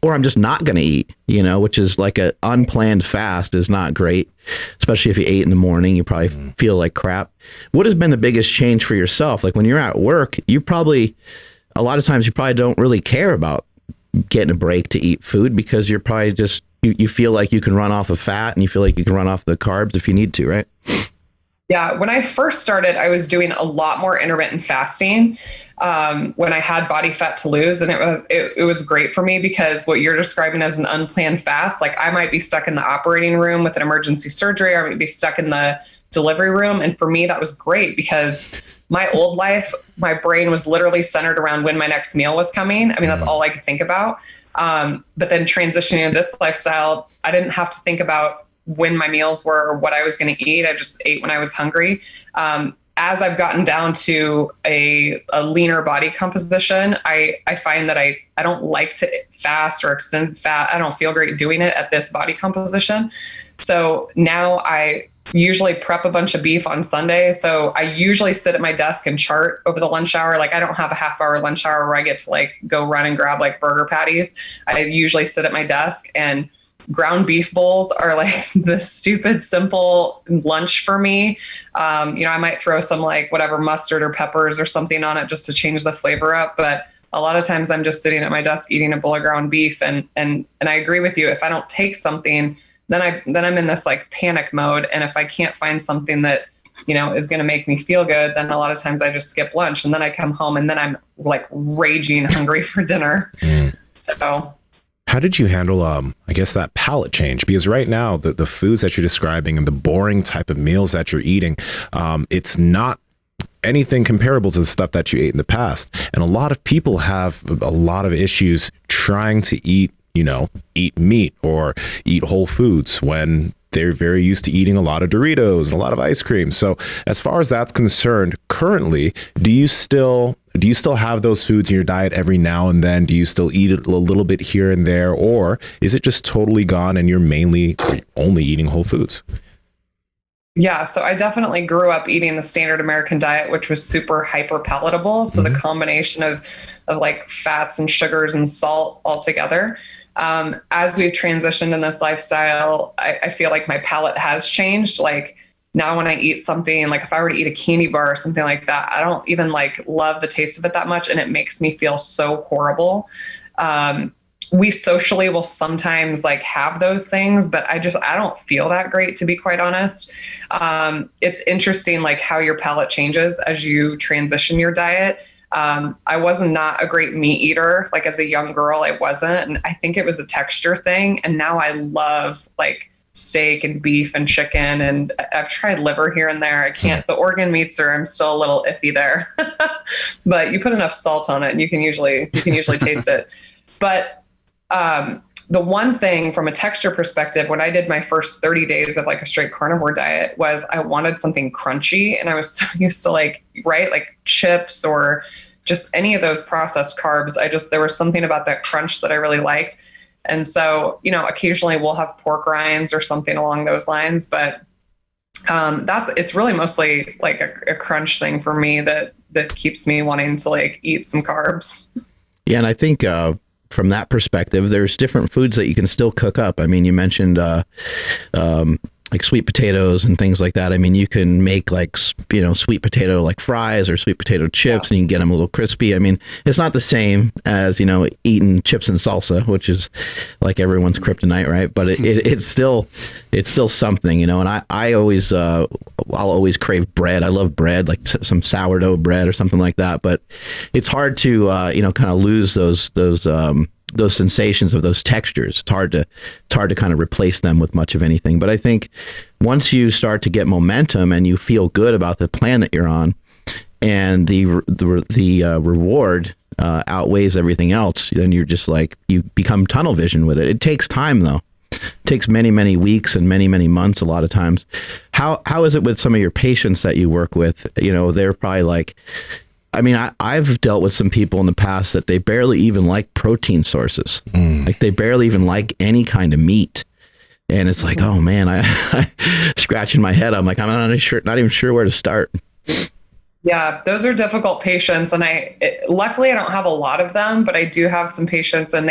or I'm just not going to eat, which is like an unplanned fast is not great. Especially if you ate in the morning, you probably feel like crap. What has been the biggest change for yourself? Like when you're at work, a lot of times you probably don't really care about getting a break to eat food, because you're probably just, you feel like you can run off of fat, and you feel like you can run off the carbs if you need to, right? Yeah. When I first started, I was doing a lot more intermittent fasting when I had body fat to lose. And it was great for me, because what you're describing as an unplanned fast, like I might be stuck in the operating room with an emergency surgery, or I might be stuck in the delivery room. And for me, that was great, because my old life, my brain was literally centered around when my next meal was coming. I mean, that's all I could think about. But then transitioning to this lifestyle, I didn't have to think about when my meals were or what I was going to eat. I just ate when I was hungry. As I've gotten down to a leaner body composition, I find that I don't like to fast or extend fat. I don't feel great doing it at this body composition. So now I usually prep a bunch of beef on Sunday. So I usually sit at my desk and chart over the lunch hour. Like I don't have a half-hour lunch hour where I get to like go run and grab like burger patties. I usually sit at my desk, and ground beef bowls are like the stupid, simple lunch for me. I might throw some like whatever mustard or peppers or something on it just to change the flavor up. But a lot of times I'm just sitting at my desk eating a bowl of ground beef. And I agree with you. If I don't take something, then I'm in this like panic mode. And if I can't find something that, is going to make me feel good, then a lot of times I just skip lunch, and then I come home and then I'm like raging hungry for dinner. So how did you handle, I guess, that palate change? Because right now, the foods that you're describing and the boring type of meals that you're eating, it's not anything comparable to the stuff that you ate in the past. And a lot of people have a lot of issues trying to eat meat or eat whole foods when they're very used to eating a lot of Doritos and a lot of ice cream. So as far as that's concerned, currently, do you still have those foods in your diet every now and then? Do you still eat it a little bit here and there? Or is it just totally gone and you're only eating whole foods? Yeah, so I definitely grew up eating the standard American diet, which was super hyper palatable. So the combination of like fats and sugars and salt all together. As we've transitioned in this lifestyle, I feel like my palate has changed. Like now when I eat something, like if I were to eat a candy bar or something like that, I don't even like love the taste of it that much. And it makes me feel so horrible. We socially will sometimes like have those things, but I don't feel that great, to be quite honest. It's interesting, like how your palate changes as you transition your diet. I was not a great meat eater. Like as a young girl, I wasn't. And I think it was a texture thing. And now I love like steak and beef and chicken. And I've tried liver here and there. I can't, the organ meats I'm still a little iffy there, but you put enough salt on it and you can usually taste it. But the one thing from a texture perspective, when I did my first 30 days of like a straight carnivore diet, was I wanted something crunchy. And I was so used to like chips or just any of those processed carbs. There was something about that crunch that I really liked. And so, occasionally we'll have pork rinds or something along those lines, but it's really mostly like a crunch thing for me that keeps me wanting to like eat some carbs. Yeah. And I think, from that perspective, there's different foods that you can still cook up. I mean, you mentioned like sweet potatoes and things like that. I mean, you can make like, sweet potato like fries or sweet potato chips, and you can get them a little crispy. I mean, it's not the same as, eating chips and salsa, which is like everyone's kryptonite, right? But it's still something, and I always, I'll always crave bread. I love bread, like some sourdough bread or something like that. But it's hard to, kind of lose those sensations of those textures. It's hard to kind of replace them with much of anything. But I think once you start to get momentum and you feel good about the plan that you're on, and the reward outweighs everything else, then you're just like, you become tunnel vision with it. It takes time though. It takes many, many weeks and many, many months a lot of times. How is it with some of your patients that you work with? They're probably like, I mean, I've dealt with some people in the past that they barely even like protein sources. Like they barely even like any kind of meat. And it's like, oh man, I scratching my head. I'm like, I'm not even sure where to start. Yeah, those are difficult patients. And luckily I don't have a lot of them, but I do have some patients, and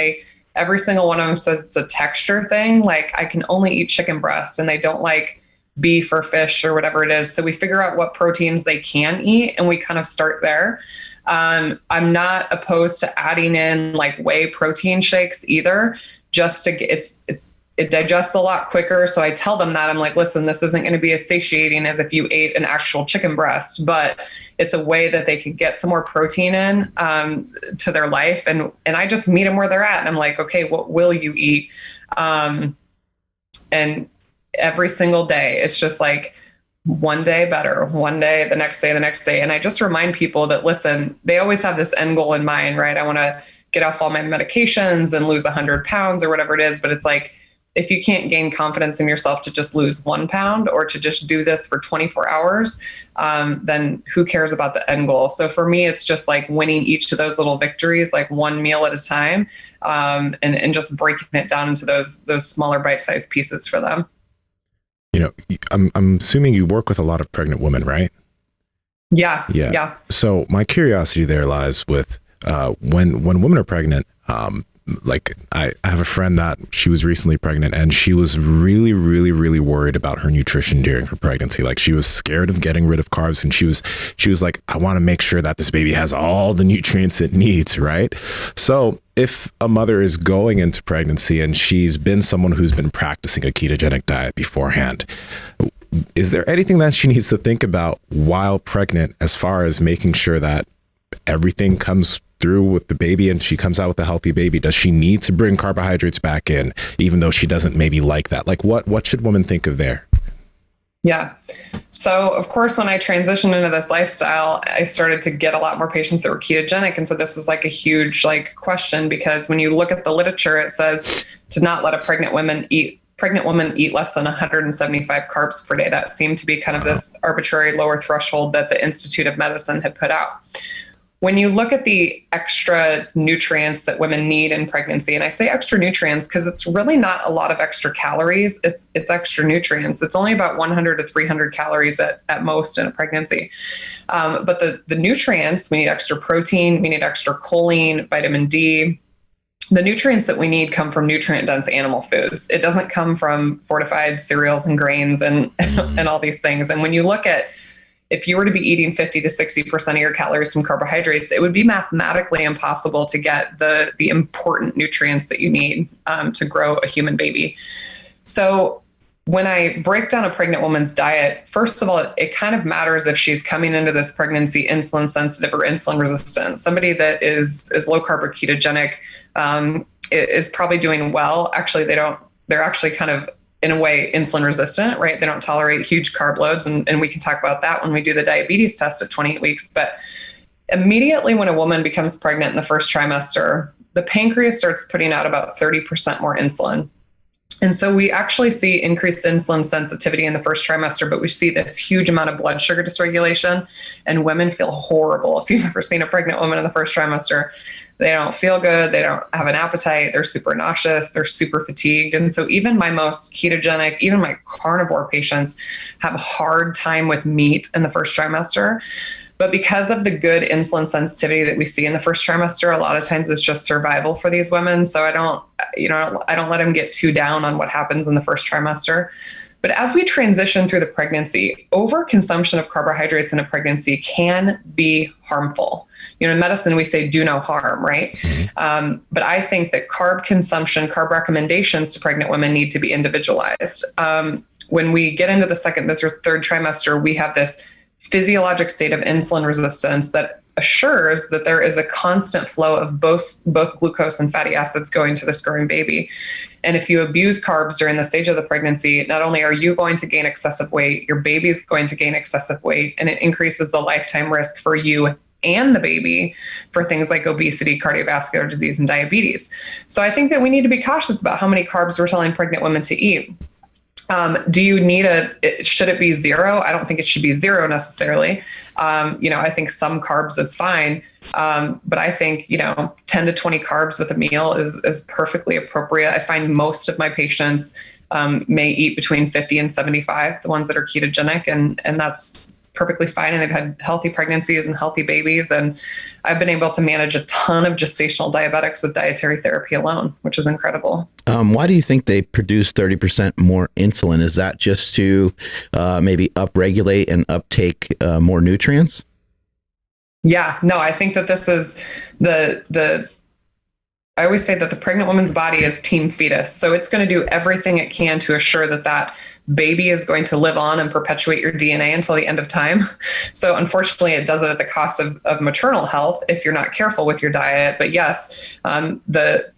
every single one of them says it's a texture thing. Like I can only eat chicken breast, and they don't like beef or fish or whatever it is. So we figure out what proteins they can eat, and we kind of start there. I'm not opposed to adding in like whey protein shakes either, just to get it digests a lot quicker. So I tell them that I'm like, listen, this isn't going to be as satiating as if you ate an actual chicken breast, but it's a way that they could get some more protein in to their life. And I just meet them where they're at. And I'm like, okay, what will you eat? And every single day, it's just like one day better, one day, the next day, the next day. And I just remind people that, listen, they always have this end goal in mind, right? I want to get off all my medications and lose 100 pounds or whatever it is. But it's like, if you can't gain confidence in yourself to just lose 1 pound or to just do this for 24 hours, then who cares about the end goal? So for me, it's just like winning each of those little victories, like one meal at a time, and just breaking it down into those smaller bite-sized pieces for them. I'm assuming you work with a lot of pregnant women, right? Yeah. So my curiosity there lies with when women are pregnant. Like I have a friend that she was recently pregnant, and she was really, really, really worried about her nutrition during her pregnancy. Like she was scared of getting rid of carbs, and she was like, I want to make sure that this baby has all the nutrients it needs, right? So if a mother is going into pregnancy and she's been someone who's been practicing a ketogenic diet beforehand, is there anything that she needs to think about while pregnant as far as making sure that everything comes through with the baby and she comes out with a healthy baby? Does she need to bring carbohydrates back in, even though she doesn't maybe like that? Like what should women think of there? Yeah. So of course, when I transitioned into this lifestyle, I started to get a lot more patients that were ketogenic. And so this was like a huge question, because when you look at the literature, it says to not let a pregnant woman eat less than 175 carbs per day. That seemed to be kind of this arbitrary lower threshold that the Institute of Medicine had put out. When you look at the extra nutrients that women need in pregnancy, and I say extra nutrients because it's really not a lot of extra calories, it's extra nutrients. It's only about 100 to 300 calories at most in a pregnancy. But the nutrients, we need extra protein, we need extra choline, vitamin D. The nutrients that we need come from nutrient-dense animal foods. It doesn't come from fortified cereals and grains and all these things. And when you look at, if you were to be eating 50 to 60% of your calories from carbohydrates, it would be mathematically impossible to get the important nutrients that you need to grow a human baby. So when I break down a pregnant woman's diet, first of all, it kind of matters if she's coming into this pregnancy insulin sensitive or insulin resistant. Somebody that is low carb or ketogenic is probably doing well. Actually, they're actually kind of, in a way, insulin resistant, right? They don't tolerate huge carb loads. And we can talk about that when we do the diabetes test at 28 weeks. But immediately when a woman becomes pregnant in the first trimester, the pancreas starts putting out about 30% more insulin. And so we actually see increased insulin sensitivity in the first trimester, but we see this huge amount of blood sugar dysregulation, and women feel horrible. If you've ever seen a pregnant woman in the first trimester, they don't feel good. They don't have an appetite. They're super nauseous. They're super fatigued. And so even my most ketogenic, even my carnivore patients have a hard time with meat in the first trimester. But because of the good insulin sensitivity that we see in the first trimester, a lot of times it's just survival for these women. So I don't let them get too down on what happens in the first trimester. But as we transition through the pregnancy, overconsumption of carbohydrates in a pregnancy can be harmful. In medicine, we say do no harm, right? But I think that carb consumption, carb recommendations to pregnant women need to be individualized. When we get into the second, the third trimester, we have this physiologic state of insulin resistance that assures that there is a constant flow of both glucose and fatty acids going to this growing baby. And if you abuse carbs during the stage of the pregnancy, not only are you going to gain excessive weight, your baby's going to gain excessive weight, and it increases the lifetime risk for you and the baby for things like obesity, cardiovascular disease, and diabetes. So I think that we need to be cautious about how many carbs we're telling pregnant women to eat. Do you need should it be zero? I don't think it should be zero necessarily. I think some carbs is fine. But I think, 10 to 20 carbs with a meal is perfectly appropriate. I find most of my patients may eat between 50 and 75, the ones that are ketogenic, and that's perfectly fine. And they've had healthy pregnancies and healthy babies. And I've been able to manage a ton of gestational diabetics with dietary therapy alone, which is incredible. Why do you think they produce 30% more insulin? Is that just to maybe upregulate and uptake more nutrients? Yeah, no, I think that this is I always say that the pregnant woman's body is team fetus. So it's going to do everything it can to assure that baby is going to live on and perpetuate your DNA until the end of time. So unfortunately, it does it at the cost of maternal health if you're not careful with your diet. But yes, the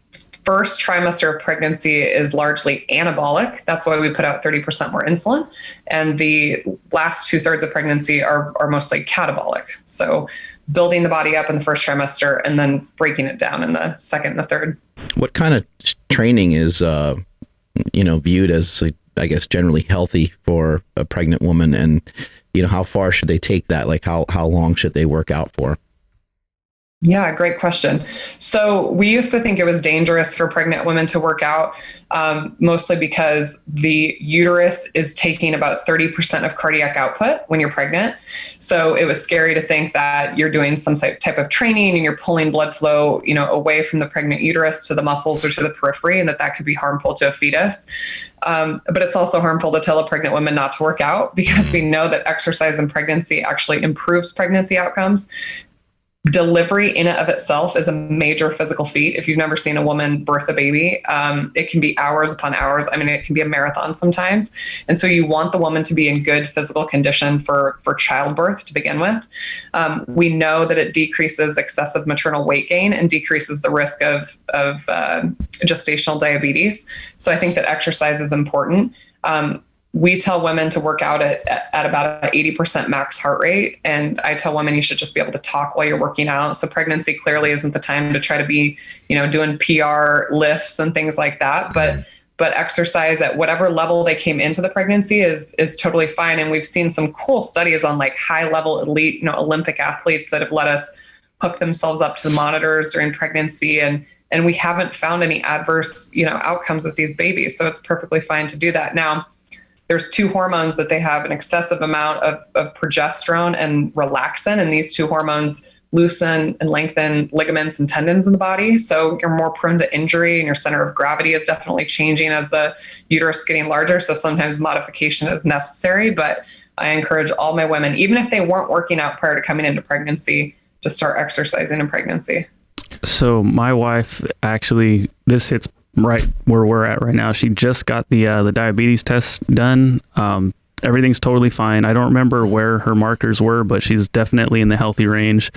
first trimester of pregnancy is largely anabolic. That's why we put out 30% more insulin. And the last 2/3 of pregnancy are mostly catabolic. So building the body up in the first trimester and then breaking it down in the second and the third. What kind of training is, viewed as, I guess, generally healthy for a pregnant woman? And, how far should they take that? Like how long should they work out for? Yeah, great question. So we used to think it was dangerous for pregnant women to work out, mostly because the uterus is taking about 30% of cardiac output when you're pregnant. So it was scary to think that you're doing some type of training and you're pulling blood flow, away from the pregnant uterus to the muscles or to the periphery, and that could be harmful to a fetus. But it's also harmful to tell a pregnant woman not to work out, because we know that exercise in pregnancy actually improves pregnancy outcomes. Delivery in and of itself is a major physical feat. If you've never seen a woman birth a baby, it can be hours upon hours. I mean, it can be a marathon sometimes. And so you want the woman to be in good physical condition for childbirth to begin with. We know that it decreases excessive maternal weight gain and decreases the risk of gestational diabetes. So I think that exercise is important. We tell women to work out at about an 80% max heart rate. And I tell women you should just be able to talk while you're working out. So pregnancy clearly isn't the time to try to be, doing PR lifts and things like that. But exercise at whatever level they came into the pregnancy is totally fine. And we've seen some cool studies on like high level elite, Olympic athletes that have let us hook themselves up to the monitors during pregnancy. And we haven't found any adverse, outcomes with these babies. So it's perfectly fine to do that. Now, there's two hormones that they have an excessive amount of progesterone and relaxin, and these two hormones loosen and lengthen ligaments and tendons in the body. So you're more prone to injury, and your center of gravity is definitely changing as the uterus is getting larger. So sometimes modification is necessary, but I encourage all my women, even if they weren't working out prior to coming into pregnancy, to start exercising in pregnancy. So my wife, actually, this hits right where we're at right now. She just got the diabetes test done. Everything's totally fine. I don't remember where her markers were, but she's definitely in the healthy range.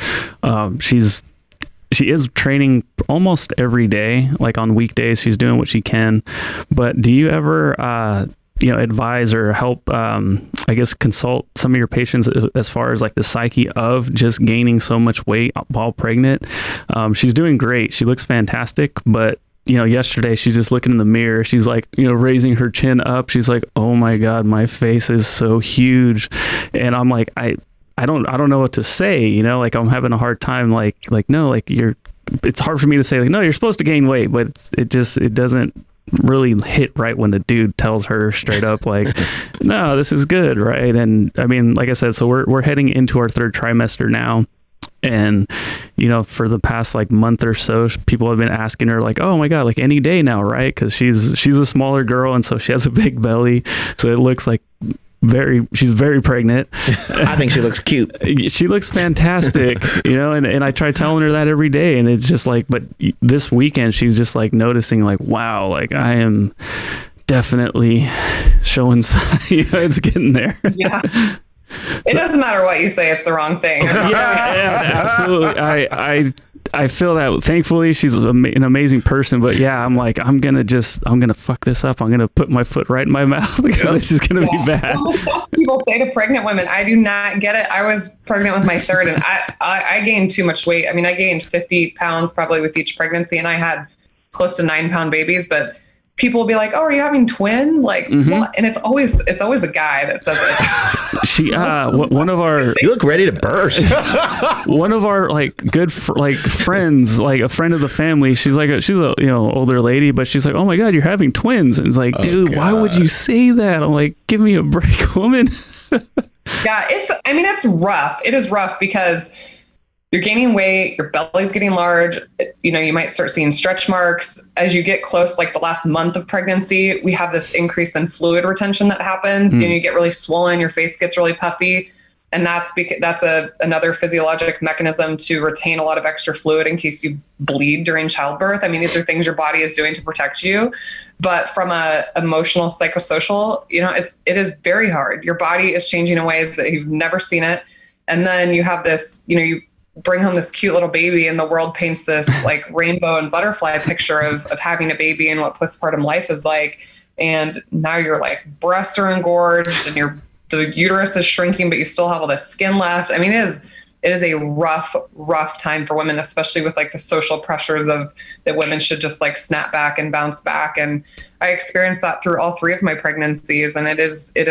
She is training almost every day, like on weekdays. She's doing what she can. But do you ever advise or help, I guess, consult some of your patients as far as like the psyche of just gaining so much weight while pregnant. She's doing great. She looks fantastic, but yesterday she's just looking in the mirror. She's like, raising her chin up. She's like, oh my God, my face is so huge. And I'm like, I don't know what to say, like I'm having a hard time. Like, no, like it's hard for me to say like, no, you're supposed to gain weight, but it doesn't really hit right when the dude tells her straight up like, no, this is good. Right. And I mean, like I said, so we're heading into our third trimester now. And, for the past like month or so, people have been asking her like, oh my God, like any day now, right? Because she's a smaller girl, and so she has a big belly, so it looks like she's very pregnant. I think she looks cute. She looks fantastic, and I try telling her that every day, and it's just like, but this weekend she's just like noticing like, wow, like I am definitely showing it's getting there. Yeah. It doesn't matter what you say, it's the wrong thing. Yeah, absolutely. I feel that. Thankfully, she's an amazing person, but yeah, I'm like, I'm gonna fuck this up. I'm gonna put my foot right in my mouth because it's just gonna be bad. Stuff people say to pregnant women, I do not get it. I was pregnant with my third, and I gained too much weight. I mean, I gained 50 pounds probably with each pregnancy, and I had close to 9-pound babies, but people will be like, oh, are you having twins? Like, what? And it's always a guy that says it. One of our, you look ready to burst. One of our like good friends, like a friend of the family, she's a older lady, but she's like, oh my God, you're having twins. And it's like, dude, why would you say that? I'm like, give me a break, woman. Yeah, it's rough. It is rough because you're gaining weight, your belly's getting large, you might start seeing stretch marks. As you get close, like the last month of pregnancy, we have this increase in fluid retention that happens. You get really swollen, your face gets really puffy. And that's another physiologic mechanism to retain a lot of extra fluid in case you bleed during childbirth. I mean, these are things your body is doing to protect you. But from a emotional, psychosocial, it is very hard. Your body is changing in ways that you've never seen it. And then you have this, you bring home this cute little baby, and the world paints this like rainbow and butterfly picture of having a baby and what postpartum life is like. And now you're like, breasts are engorged and the uterus is shrinking, but you still have all this skin left. I mean, it is a rough time for women, especially with like the social pressures of that women should just like snap back and bounce back. And I experienced that through all 3 of my pregnancies, and it is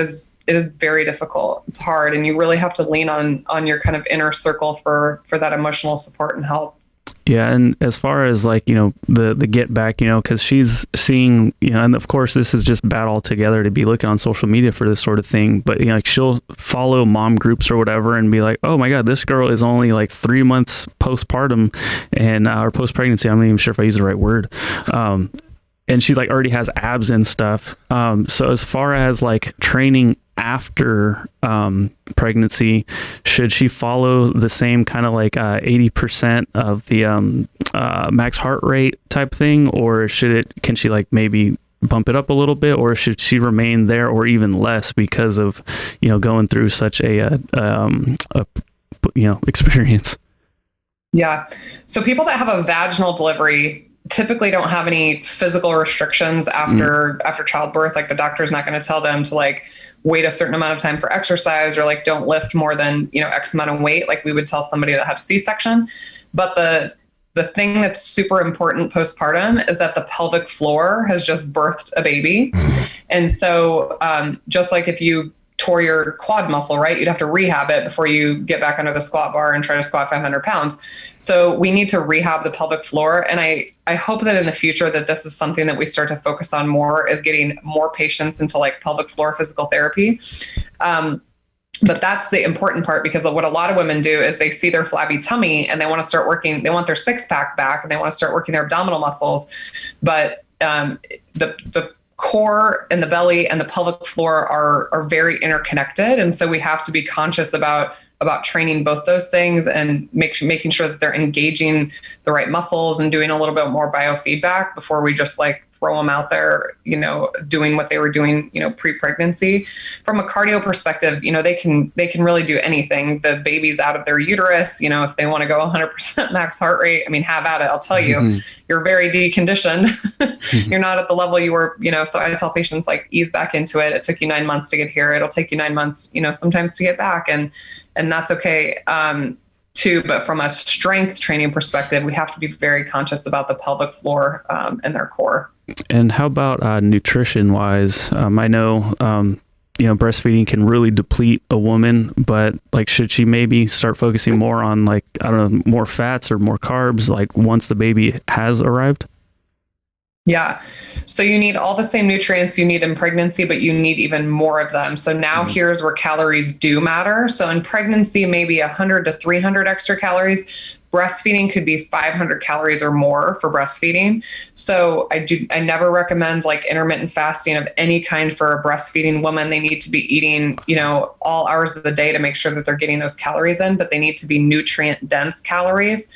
very difficult. It's hard, and you really have to lean on your kind of inner circle for that emotional support and help. Yeah, and as far as like, the get back, because she's seeing, and of course this is just bad altogether to be looking on social media for this sort of thing, but like she'll follow mom groups or whatever and be like, oh my God, this girl is only like 3 months postpartum and or post-pregnancy. I'm not even sure if I use the right word. And she like already has abs and stuff. So as far as like training after pregnancy, should she follow the same kind of like 80% of the max heart rate type thing, or can she like maybe bump it up a little bit, or should she remain there or even less because of going through such a experience? Yeah. So people that have a vaginal delivery typically don't have any physical restrictions after childbirth. Like the doctor's not going to tell them to like wait a certain amount of time for exercise or like don't lift more than, X amount of weight, like we would tell somebody that had a C-section. But the thing that's super important postpartum is that the pelvic floor has just birthed a baby. And so just like if you tore your quad muscle, right, you'd have to rehab it before you get back under the squat bar and try to squat 500 pounds. So we need to rehab the pelvic floor. And I hope that in the future that this is something that we start to focus on more, is getting more patients into like pelvic floor physical therapy. But that's the important part, because what a lot of women do is they see their flabby tummy and they want to start working, they want their 6-pack back and they want to start working their abdominal muscles. But the core and the belly and the pelvic floor are very interconnected. And so we have to be conscious about about training both those things and making sure that they're engaging the right muscles and doing a little bit more biofeedback before we just like throw them out there, doing what they were doing, pre-pregnancy. From a cardio perspective, they can really do anything. The baby's out of their uterus, if they want to go 100% max heart rate, I mean, have at it. I'll tell you, you're very deconditioned. You're not at the level you were, so I tell patients like ease back into it. It took you 9 months to get here. It'll take you 9 months, sometimes to get back. And that's okay. Too, but from a strength training perspective, we have to be very conscious about the pelvic floor and their core. And how about nutrition wise? I know, breastfeeding can really deplete a woman, but like, should she maybe start focusing more on like, I don't know, more fats or more carbs, like once the baby has arrived? Yeah. So you need all the same nutrients you need in pregnancy, but you need even more of them. So now here's where calories do matter. So in pregnancy, maybe 100 to 300 extra calories. Breastfeeding could be 500 calories or more for breastfeeding. So I never recommend like intermittent fasting of any kind for a breastfeeding woman. They need to be eating, all hours of the day to make sure that they're getting those calories in, but they need to be nutrient dense calories.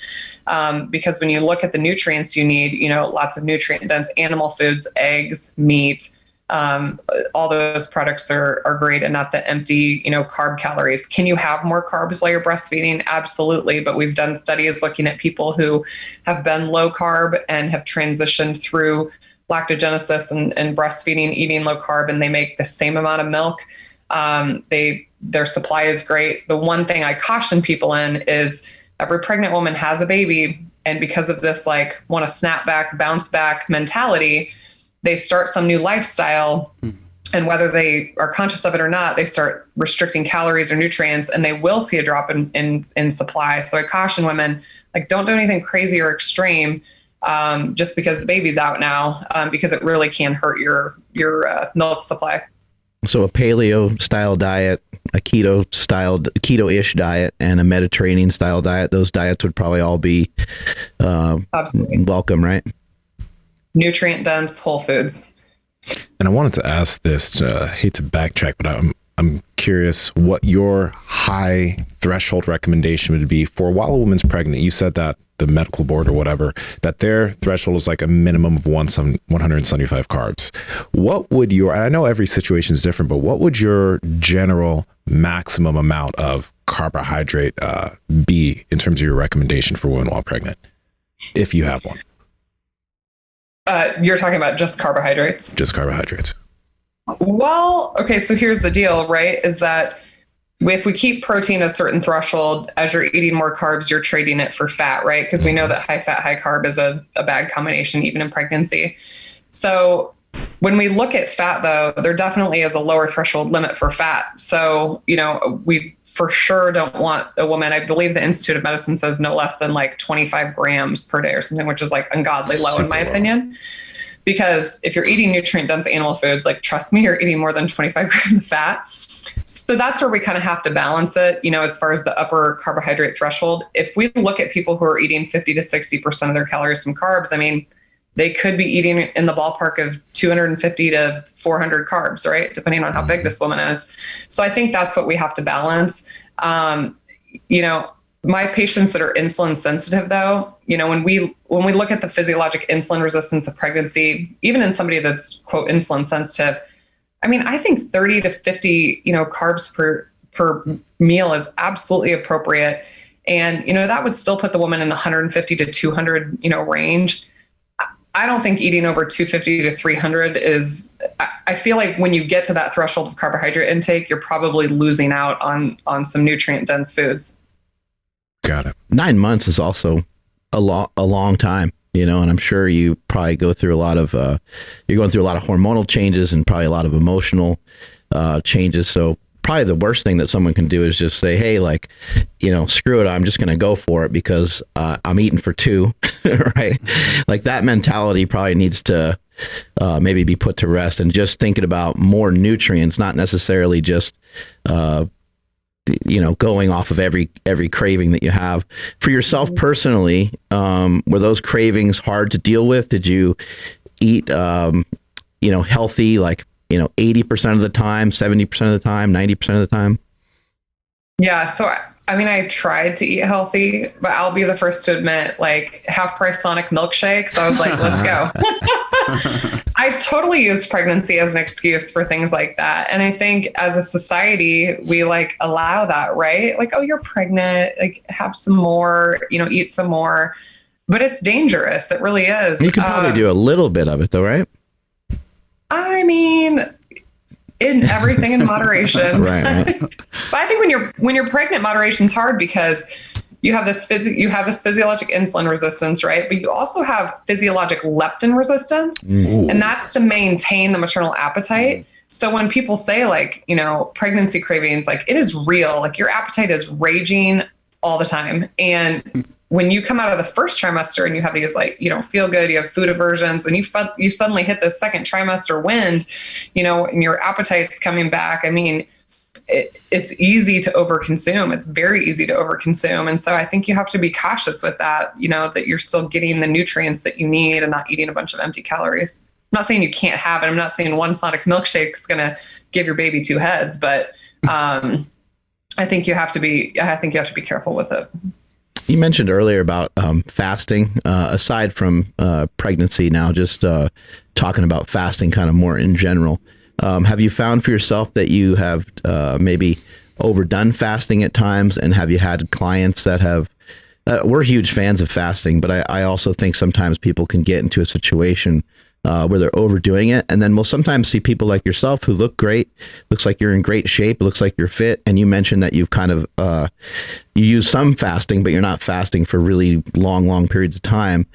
Because when you look at the nutrients you need, lots of nutrient dense animal foods, eggs, meat, all those products are great and not the empty, carb calories. Can you have more carbs while you're breastfeeding? Absolutely. But we've done studies looking at people who have been low carb and have transitioned through lactogenesis and breastfeeding, eating low carb, and they make the same amount of milk. Their supply is great. The one thing I caution people in is every pregnant woman has a baby. And because of this, like, want to snap back, bounce back mentality, they start some new lifestyle, and whether they are conscious of it or not, they start restricting calories or nutrients, and they will see a drop in supply. So I caution women, like, don't do anything crazy or extreme just because the baby's out now, because it really can hurt your milk supply. So a paleo style diet, a keto-ish diet, and a Mediterranean style diet, those diets would probably all be Absolutely welcome, right? Nutrient dense whole foods. And I wanted to ask this, I hate to backtrack, but I'm curious what your high threshold recommendation would be for while a woman's pregnant. You said that the medical board or whatever, that their threshold is like a minimum of 175 carbs. What would and I know every situation is different, but what would your general maximum amount of carbohydrate be in terms of your recommendation for women while pregnant, if you have one? You're talking about just carbohydrates? Just carbohydrates. Well, okay, so here's the deal, right? Is that if we keep protein a certain threshold, as you're eating more carbs, you're trading it for fat, right? Because we know that high fat, high carb is a bad combination, even in pregnancy. So when we look at fat, though, there definitely is a lower threshold limit for fat. So, we for sure don't want a woman, I believe the Institute of Medicine says no less than like 25 grams per day or something, which is like ungodly low in my opinion. Because if you're eating nutrient dense animal foods, like, trust me, you're eating more than 25 grams of fat. So that's where we kind of have to balance it, as far as the upper carbohydrate threshold. If we look at people who are eating 50 to 60% of their calories from carbs, I mean, they could be eating in the ballpark of 250 to 400 carbs, right? Depending on how big this woman is. So I think that's what we have to balance. My patients that are insulin sensitive, though, when we look at the physiologic insulin resistance of pregnancy, even in somebody that's, quote, insulin sensitive, I mean, I think 30 to 50, carbs per meal is absolutely appropriate. And, that would still put the woman in the 150 to 200, range. I don't think eating over 250 to 300 is, I feel like when you get to that threshold of carbohydrate intake, you're probably losing out on some nutrient dense foods. Got it. 9 months is also a long time, and I'm sure you probably go through a lot of, you're going through a lot of hormonal changes and probably a lot of emotional changes. So probably the worst thing that someone can do is just say, hey, like, screw it, I'm just going to go for it because I'm eating for two, right? Like, that mentality probably needs to maybe be put to rest, and just thinking about more nutrients, not necessarily just, going off of every craving that you have. For yourself personally, were those cravings hard to deal with? Did you eat, healthy, like, 80% of the time, 70% of the time, 90% of the time? Yeah. So, I mean, I tried to eat healthy, but I'll be the first to admit, like, half price Sonic milkshakes. I was like, let's go. I totally used pregnancy as an excuse for things like that. And I think as a society, we like allow that, right? Like, oh, you're pregnant, like have some more, eat some more. But it's dangerous. It really is. You can probably do a little bit of it though, right? I mean, in everything in moderation. Right. But I think when you're pregnant, moderation's hard because you have this physiologic insulin resistance, right? But you also have physiologic leptin resistance, and that's to maintain the maternal appetite. So when people say like, pregnancy cravings, like it is real, like your appetite is raging all the time. And when you come out of the first trimester and you have these like, you don't feel good, you have food aversions, and you suddenly hit the second trimester wind, and your appetite's coming back. I mean, it's easy to overconsume. It's very easy to overconsume. And so I think you have to be cautious with that, that you're still getting the nutrients that you need and not eating a bunch of empty calories. I'm not saying you can't have it. I'm not saying one Sonic milkshake is going to give your baby two heads, but I think you have to be careful with it. You mentioned earlier about fasting, aside from pregnancy now, just talking about fasting kind of more in general. Have you found for yourself that you have maybe overdone fasting at times? And have you had clients that have, we're huge fans of fasting, but I also think sometimes people can get into a situation where they're overdoing it. And then we'll sometimes see people like yourself who look great, looks like you're in great shape, looks like you're fit. And you mentioned that you've kind of, you use some fasting, but you're not fasting for really long periods of time.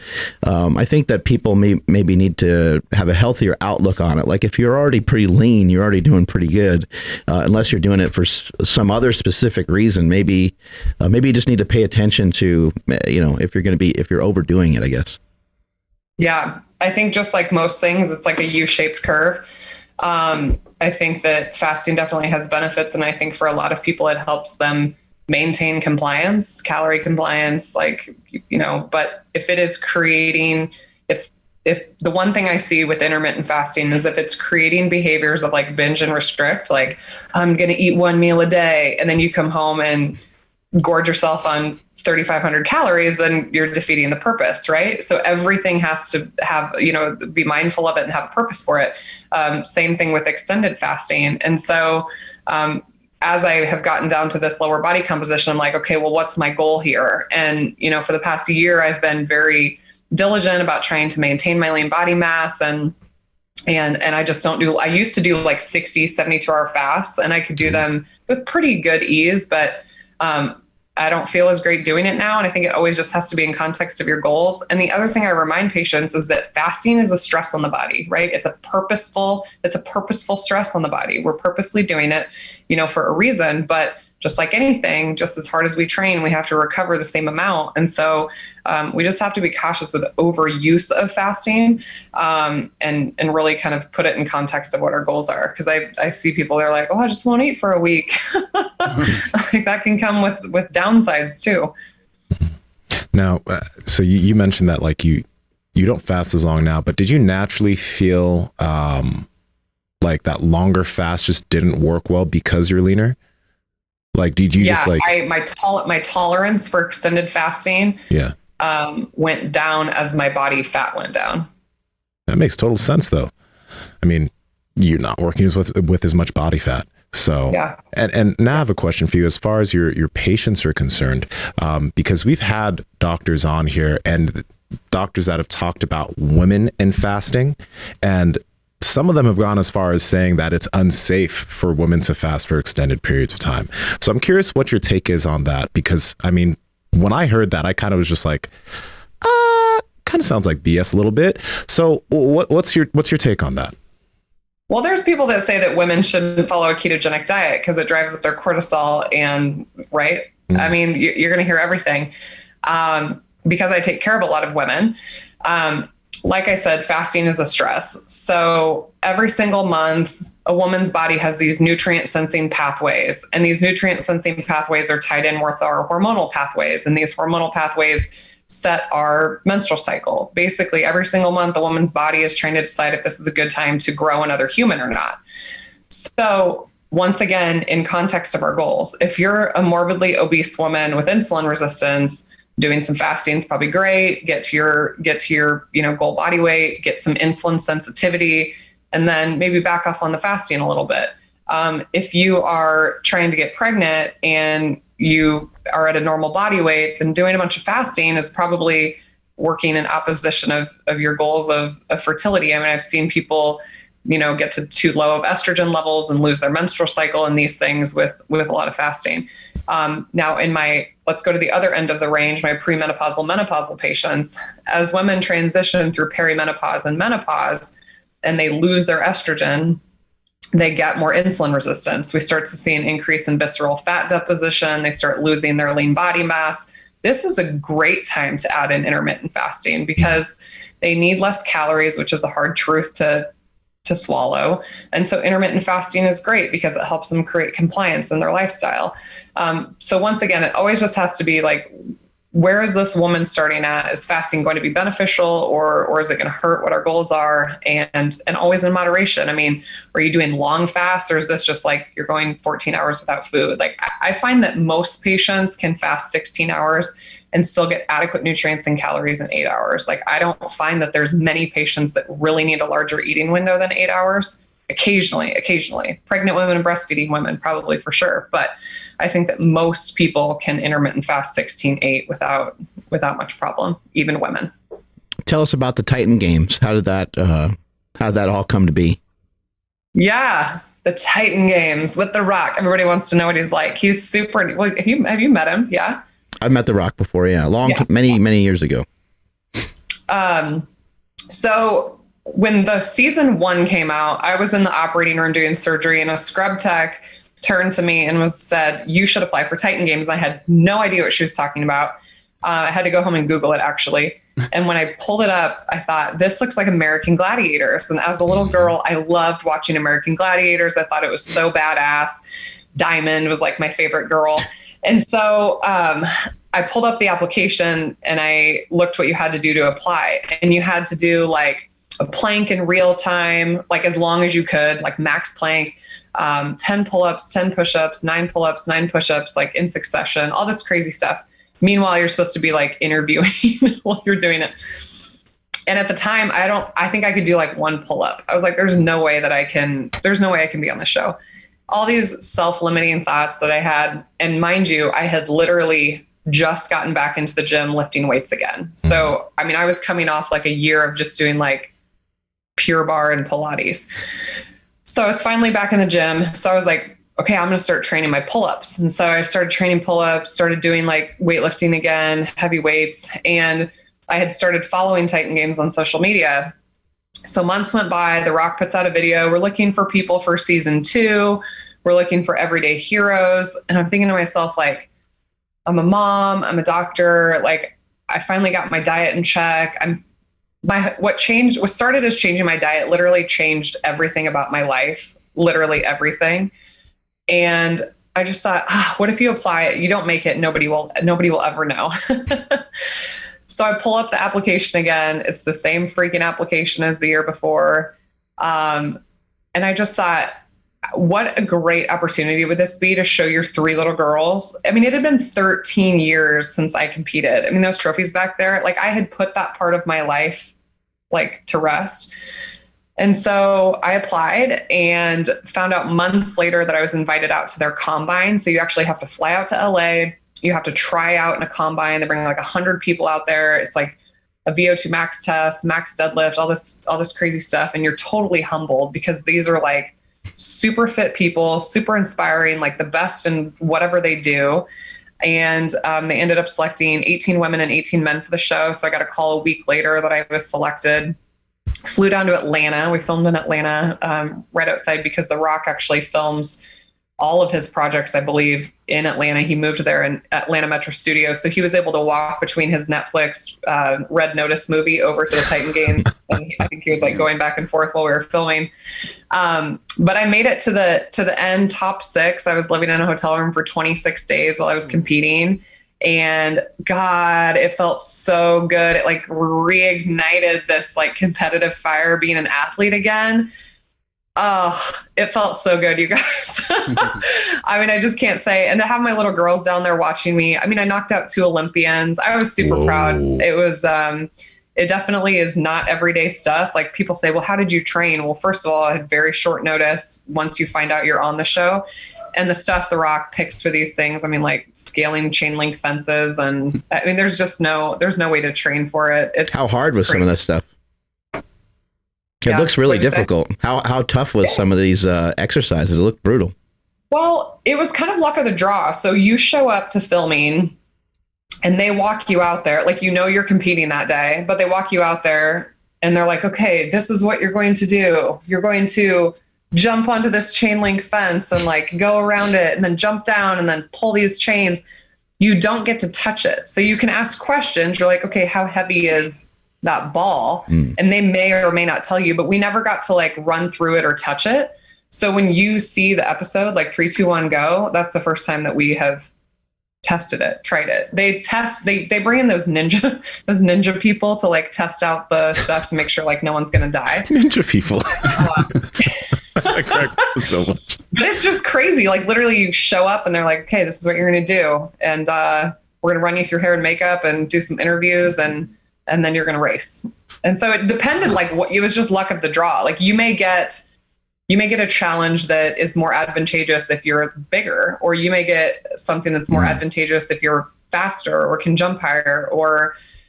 I think that people maybe need to have a healthier outlook on it. Like if you're already pretty lean, you're already doing pretty good, unless you're doing it for some other specific reason. Maybe you just need to pay attention to, if you're overdoing it, I guess. Yeah, I think just like most things, it's like a U-shaped curve. I think that fasting definitely has benefits. And I think for a lot of people, it helps them maintain compliance, calorie compliance, but if it is creating, if the one thing I see with intermittent fasting is if it's creating behaviors of like binge and restrict, like I'm going to eat one meal a day, and then you come home and gorge yourself on 3,500 calories, then you're defeating the purpose, right? So everything has to have, be mindful of it and have a purpose for it. Same thing with extended fasting. And so as I have gotten down to this lower body composition, I'm like, okay, well, what's my goal here? And, for the past year, I've been very diligent about trying to maintain my lean body mass and I just don't I used to do like 60, 72-hour fasts, and I could do them with pretty good ease, but I don't feel as great doing it now. And I think it always just has to be in context of your goals. And the other thing I remind patients is that fasting is a stress on the body, right? It's a purposeful stress on the body. We're purposely doing it, for a reason, but just like anything, just as hard as we train, we have to recover the same amount. And so we just have to be cautious with overuse of fasting and really kind of put it in context of what our goals are. Because I see people, they're like, oh, I just won't eat for a week. Like that can come with downsides too. Now, so you mentioned that like you don't fast as long now, but did you naturally feel like that longer fast just didn't work well because you're leaner? Like, did you just like my tolerance for extended fasting went down as my body fat went down. That makes total sense though. I mean, you're not working with as much body fat. So, and now I have a question for you as far as your patients are concerned, because we've had doctors on here and doctors that have talked about women and fasting, and some of them have gone as far as saying that it's unsafe for women to fast for extended periods of time. So I'm curious what your take is on that, because I mean, when I heard that, I kind of was just like, kind of sounds like BS a little bit. So what's your take on that? Well, there's people that say that women shouldn't follow a ketogenic diet because it drives up their cortisol and right. I mean, you're going to hear everything because I take care of a lot of women. Like I said, fasting is a stress. So every single month, a woman's body has these nutrient sensing pathways, and these nutrient sensing pathways are tied in with our hormonal pathways. And these hormonal pathways set our menstrual cycle. Basically, every single month, a woman's body is trying to decide if this is a good time to grow another human or not. So once again, in context of our goals, if you're a morbidly obese woman with insulin resistance, doing some fasting is probably great. Get to your goal body weight, get some insulin sensitivity, and then maybe back off on the fasting a little bit. If you are trying to get pregnant and you are at a normal body weight, then doing a bunch of fasting is probably working in opposition of your goals of fertility. I mean, I've seen people, get to too low of estrogen levels and lose their menstrual cycle and these things with a lot of fasting. Now let's go to the other end of the range, my premenopausal, menopausal patients. As women transition through perimenopause and menopause and they lose their estrogen, they get more insulin resistance. We start to see an increase in visceral fat deposition. They start losing their lean body mass. This is a great time to add in intermittent fasting because they need less calories, which is a hard truth to swallow. And so intermittent fasting is great because it helps them create compliance in their lifestyle. So once again, it always just has to be like, where is this woman starting at? Is fasting going to be beneficial or is it going to hurt what our goals are? And always in moderation. I mean, are you doing long fasts or is this just like you're going 14 hours without food? Like I find that most patients can fast 16 hours and still get adequate nutrients and calories in 8 hours. Like I don't find that there's many patients that really need a larger eating window than 8 hours. Occasionally, pregnant women and breastfeeding women, probably for sure. But I think that most people can intermittent fast 16-8 without much problem, even women. Tell us about the Titan Games. How did that all come to be? Yeah, the Titan Games with The Rock. Everybody wants to know what he's like. He's super. Well, have you met him? Yeah. I've met The Rock before. Yeah, many years ago. So when the season 1 came out, I was in the operating room doing surgery, and a scrub tech turned to me and said, "You should apply for Titan Games." And I had no idea what she was talking about. I had to go home and Google it actually. And when I pulled it up, I thought, this looks like American Gladiators. And as a little girl, I loved watching American Gladiators. I thought it was so badass. Diamond was like my favorite girl. And so I pulled up the application and I looked what you had to do to apply. And you had to do like a plank in real time, like as long as you could, like max plank, 10 pull-ups, 10 push-ups, 9 pull-ups, 9 push-ups, like in succession, all this crazy stuff. Meanwhile, you're supposed to be like interviewing while you're doing it. And at the time, I think I could do like 1 pull-up. I was like, there's no way I can be on the show. All these self-limiting thoughts that I had. And mind you, I had literally just gotten back into the gym lifting weights again. So, I mean, I was coming off like a year of just doing like Pure Barre and Pilates. So I was finally back in the gym. So I was like, okay, I'm going to start training my pull-ups. And so I started training pull-ups, started doing like weightlifting again, heavy weights. And I had started following Titan Games on social media. So months went by, The Rock puts out a video. We're looking for people for season 2. We're looking for everyday heroes. And I'm thinking to myself, like, I'm a mom, I'm a doctor. Like, I finally got my diet in check. What started as changing my diet literally changed everything about my life, literally everything. And I just thought, what if you apply it? You don't make it. Nobody will ever know. So I pull up the application again. It's the same freaking application as the year before. And I just thought, what a great opportunity would this be to show your 3 little girls? I mean, it had been 13 years since I competed. I mean, those trophies back there, like I had put that part of my life like to rest. And so I applied and found out months later that I was invited out to their combine. So you actually have to fly out to LA. You have to try out in a combine. They bring like 100 people out there. It's like a VO2 max test, max deadlift, all this crazy stuff. And you're totally humbled because these are like super fit people, super inspiring, like the best in whatever they do. And they ended up selecting 18 women and 18 men for the show. So I got a call a week later that I was selected. Flew down to Atlanta. We filmed in Atlanta, right outside, because The Rock actually films all of his projects, I believe, in Atlanta. He moved there in Atlanta Metro Studios. So he was able to walk between his Netflix Red Notice movie over to the Titan Games. And I think he was like going back and forth while we were filming. But I made it to the end, top 6. I was living in a hotel room for 26 days while I was competing. And God, it felt so good. It like reignited this like competitive fire being an athlete again. Oh, it felt so good, you guys. I mean, I just can't say. And to have my little girls down there watching me, I mean, I knocked out 2 Olympians. I was super proud. It was, it definitely is not everyday stuff. Like people say, well, how did you train? Well, first of all, I had very short notice once you find out you're on the show. And the stuff The Rock picks for these things, I mean, like scaling chain link fences. And I mean, there's no way to train for it. How hard was crazy. some of that stuff? It looks really difficult. How tough was some of these exercises? It looked brutal. Well, it was kind of luck of the draw. So you show up to filming and they walk you out there. Like, you're competing that day, but they walk you out there and they're like, okay, this is what you're going to do. You're going to jump onto this chain link fence and like go around it and then jump down and then pull these chains. You don't get to touch it. So you can ask questions. You're like, okay, how heavy is that ball? And they may or may not tell you, but we never got to like run through it or touch it. So when you see the episode, like 3, 2, 1, go, that's the first time that we have tested it, tried it. They bring in those ninja people to like test out the stuff to make sure like no one's going to die. Ninja people. That cracked me so much. But it's just crazy. Like literally you show up and they're like, okay, this is what you're going to do. And we're going to run you through hair and makeup and do some interviews and then you're going to race. And so it depended, like it was just luck of the draw. Like you may get a challenge that is more advantageous if you're bigger, or you may get something that's more advantageous if you're faster or can jump higher,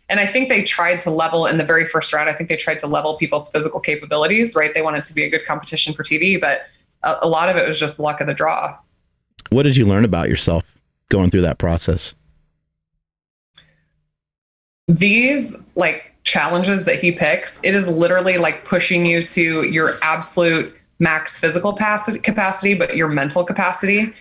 and I think they tried to level in the very first round. I think they tried to level people's physical capabilities, right? They wanted to be a good competition for TV, but a lot of it was just luck of the draw. What did you learn about yourself going through that process? These like challenges that he picks, it is literally like pushing you to your absolute max physical capacity, but your mental capacity.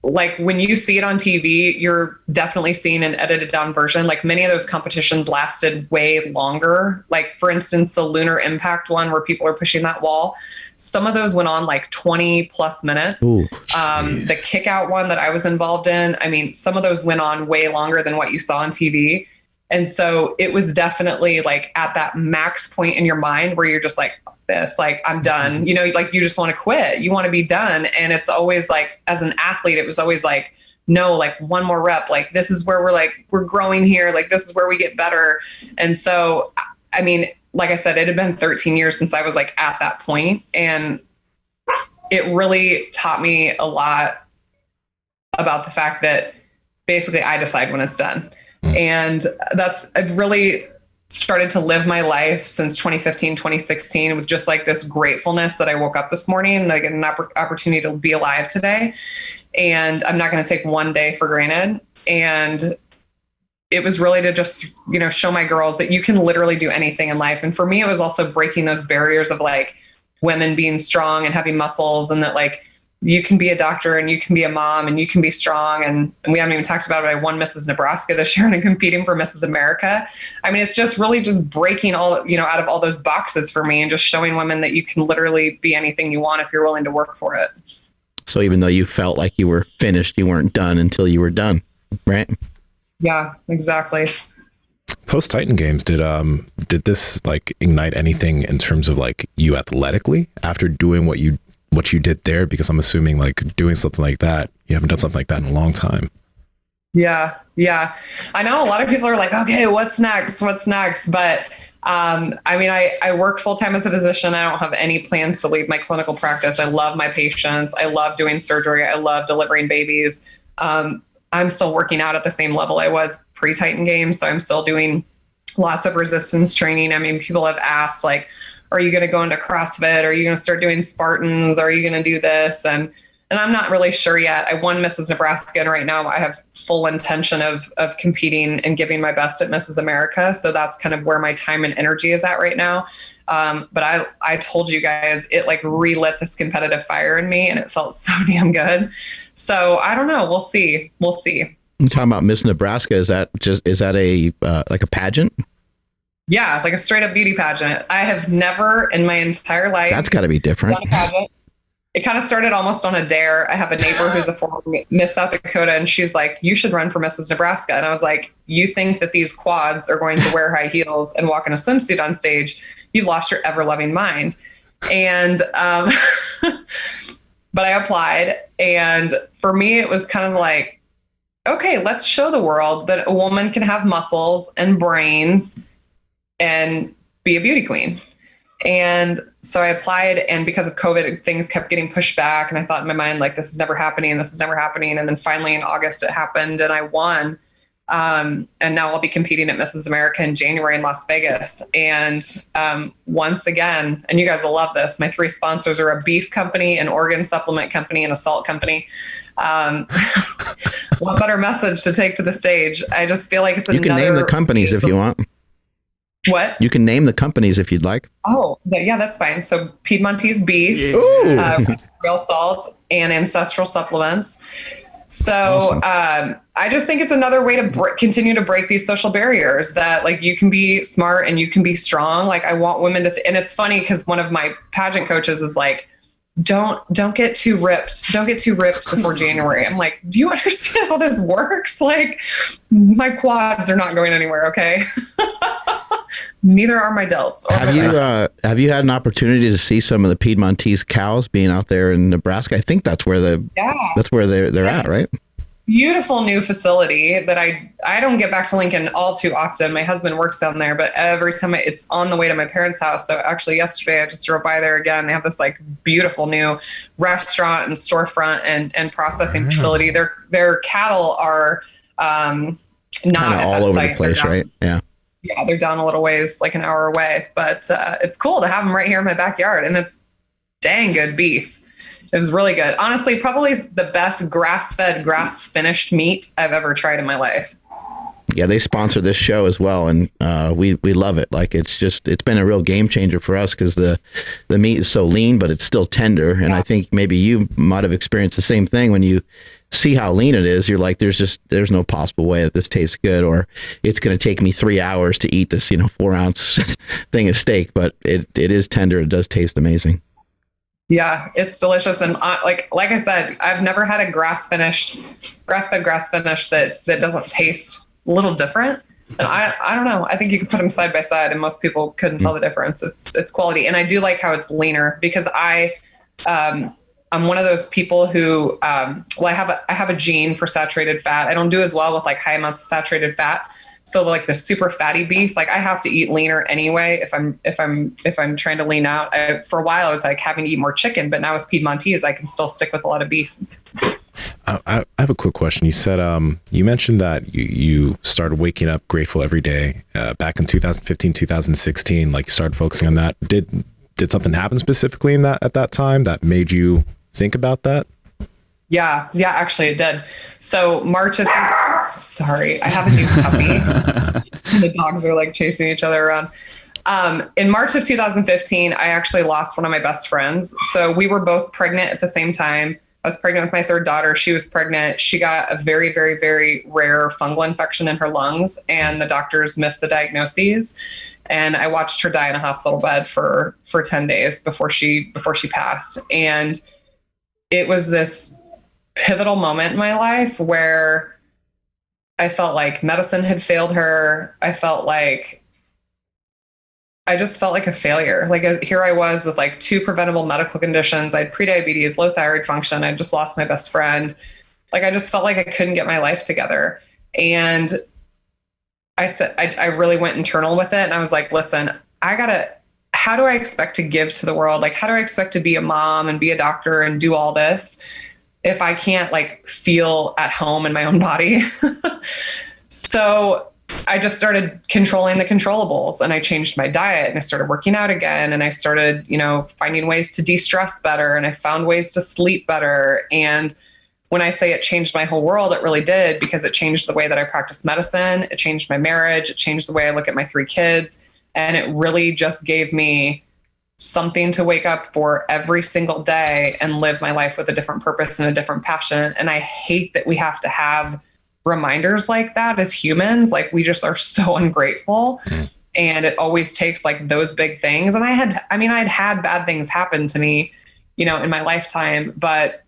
Like when you see it on TV, you're definitely seeing an edited down version. Like many of those competitions lasted way longer. Like for instance, the lunar impact one where people are pushing that wall. Some of those went on like 20 plus minutes. Ooh, the kick out one that I was involved in, I mean, some of those went on way longer than what you saw on TV. And so it was definitely like at that max point in your mind where you're just like, this, like, I'm done, like you just want to quit, you want to be done. And it's always like, as an athlete, it was always like, no, like one more rep, like this is where we're growing here. Like this is where we get better. And so, I mean, like I said, it had been 13 years since I was like at that point, and it really taught me a lot about the fact that basically I decide when it's done. And I've really started to live my life since 2015, 2016 with just like this gratefulness that I woke up this morning and I get an opportunity to be alive today. And I'm not going to take one day for granted. And it was really to just, show my girls that you can literally do anything in life. And for me, it was also breaking those barriers of like women being strong and having muscles, and that like, you can be a doctor and you can be a mom and you can be strong. And we haven't even talked about it. I won Mrs. Nebraska this year and I'm competing for Mrs. America. I mean, it's just really just breaking all, out of all those boxes for me and just showing women that you can literally be anything you want if you're willing to work for it. So even though you felt like you were finished, you weren't done until you were done, right? Yeah, exactly. Post Titan Games, did this like ignite anything in terms of like you athletically after doing what you did there? Because I'm assuming like doing something like that, you haven't done something like that in a long time. Yeah. I know a lot of people are like, okay, what's next? But I mean, I work full-time as a physician. I don't have any plans to leave my clinical practice. I love my patients. I love doing surgery. I love delivering babies. I'm still working out at the same level I was pre-Titan Games. So I'm still doing lots of resistance training. I mean, people have asked like, are you going to go into CrossFit? Are you going to start doing Spartans? Are you going to do this? And I'm not really sure yet. I won Mrs. Nebraska, and right now I have full intention of competing and giving my best at Mrs. America. So that's kind of where my time and energy is at right now. But I told you guys, it like relit this competitive fire in me, and it felt so damn good. So I don't know. We'll see. You're talking about Miss Nebraska. Is that a like a pageant? Yeah, like a straight up beauty pageant. I have never in my entire life. That's got to be different. Done a pageant. It kind of started almost on a dare. I have a neighbor who's a former Miss South Dakota, and she's like, you should run for Mrs. Nebraska. And I was like, you think that these quads are going to wear high heels and walk in a swimsuit on stage? You've lost your ever loving mind. And, but I applied. And for me, it was kind of like, okay, let's show the world that a woman can have muscles and brains and be a beauty queen. And so I applied, and because of COVID, things kept getting pushed back. And I thought in my mind, like, this is never happening. This is never happening. And then finally in August, it happened and I won. And now I'll be competing at Mrs. America in January in Las Vegas. And once again, and you guys will love this, my 3 sponsors are a beef company, an organ supplement company, and a salt company. What better message to take to the stage? I just feel like it's You can name the companies if you want. What? You can name the companies if you'd like. Oh, yeah, that's fine. So Piedmontese beef, real salt, and ancestral supplements. So awesome. I just think it's another way to continue to break these social barriers that, like, you can be smart and you can be strong. Like, I want women to, and it's funny because one of my pageant coaches is like, don't get too ripped. Don't get too ripped before January. I'm like, do you understand how this works? Like, my quads are not going anywhere. Okay. Neither are my delts. Have you had an opportunity to see some of the Piedmontese cows being out there in Nebraska? I think that's where they're at, right? Beautiful new facility that I don't get back to Lincoln all too often. My husband works down there, but every time it's on the way to my parents' house. So actually yesterday I just drove by there again. They have this like beautiful new restaurant and storefront and processing facility. Their cattle are not all over the place, right? Yeah. Yeah, they're down a little ways, like an hour away, but it's cool to have them right here in my backyard, and it's dang good beef. It was really good. Honestly, probably the best grass-fed, grass-finished meat I've ever tried in my life. Yeah, they sponsor this show as well, and we love it. Like, it's been a real game changer for us because the meat is so lean, but it's still tender. And I think maybe you might have experienced the same thing when you see how lean it is. You're like, there's no possible way that this tastes good, or it's going to take me 3 hours to eat this 4-ounce thing of steak. But it is tender. It does taste amazing. Yeah, it's delicious. And like I said, I've never had a grass-fed, grass finish that doesn't taste a little different. And I don't know. I think you could put them side by side and most people couldn't tell the difference. It's quality. And I do like how it's leaner because I'm one of those people who, I have a gene for saturated fat. I don't do as well with like high amounts of saturated fat. So like the super fatty beef, like I have to eat leaner anyway. If I'm trying to lean out, for a while I was like having to eat more chicken, but now with Piedmontese, I can still stick with a lot of beef. I have a quick question. You said, you mentioned that you started waking up grateful every day, back in 2015, 2016, like you started focusing on that. Did something happen specifically at that time that made you think about that? Yeah, actually it did. So sorry, I have a new puppy. The dogs are like chasing each other around. In March of 2015, I actually lost one of my best friends. So we were both pregnant at the same time. I was pregnant with my 3rd daughter. She was pregnant. She got a very, very, very rare fungal infection in her lungs, and the doctors missed the diagnoses. And I watched her die in a hospital bed for 10 days before she passed. And it was this pivotal moment in my life where I felt like medicine had failed her. I just felt like a failure. Like here I was with like 2 preventable medical conditions. I had prediabetes, low thyroid function. I just lost my best friend. Like I just felt like I couldn't get my life together. And I said, I really went internal with it. And I was like, listen, how do I expect to give to the world? Like, how do I expect to be a mom and be a doctor and do all this if I can't like feel at home in my own body? So I just started controlling the controllables, and I changed my diet, and I started working out again, and I started, finding ways to de-stress better, and I found ways to sleep better. And when I say it changed my whole world, it really did, because it changed the way that I practice medicine. It changed my marriage. It changed the way I look at my 3 kids. And it really just gave me something to wake up for every single day and live my life with a different purpose and a different passion. And I hate that we have to have reminders like that as humans. Like we just are so ungrateful. And it always takes like those big things. And I'd had bad things happen to me, in my lifetime, but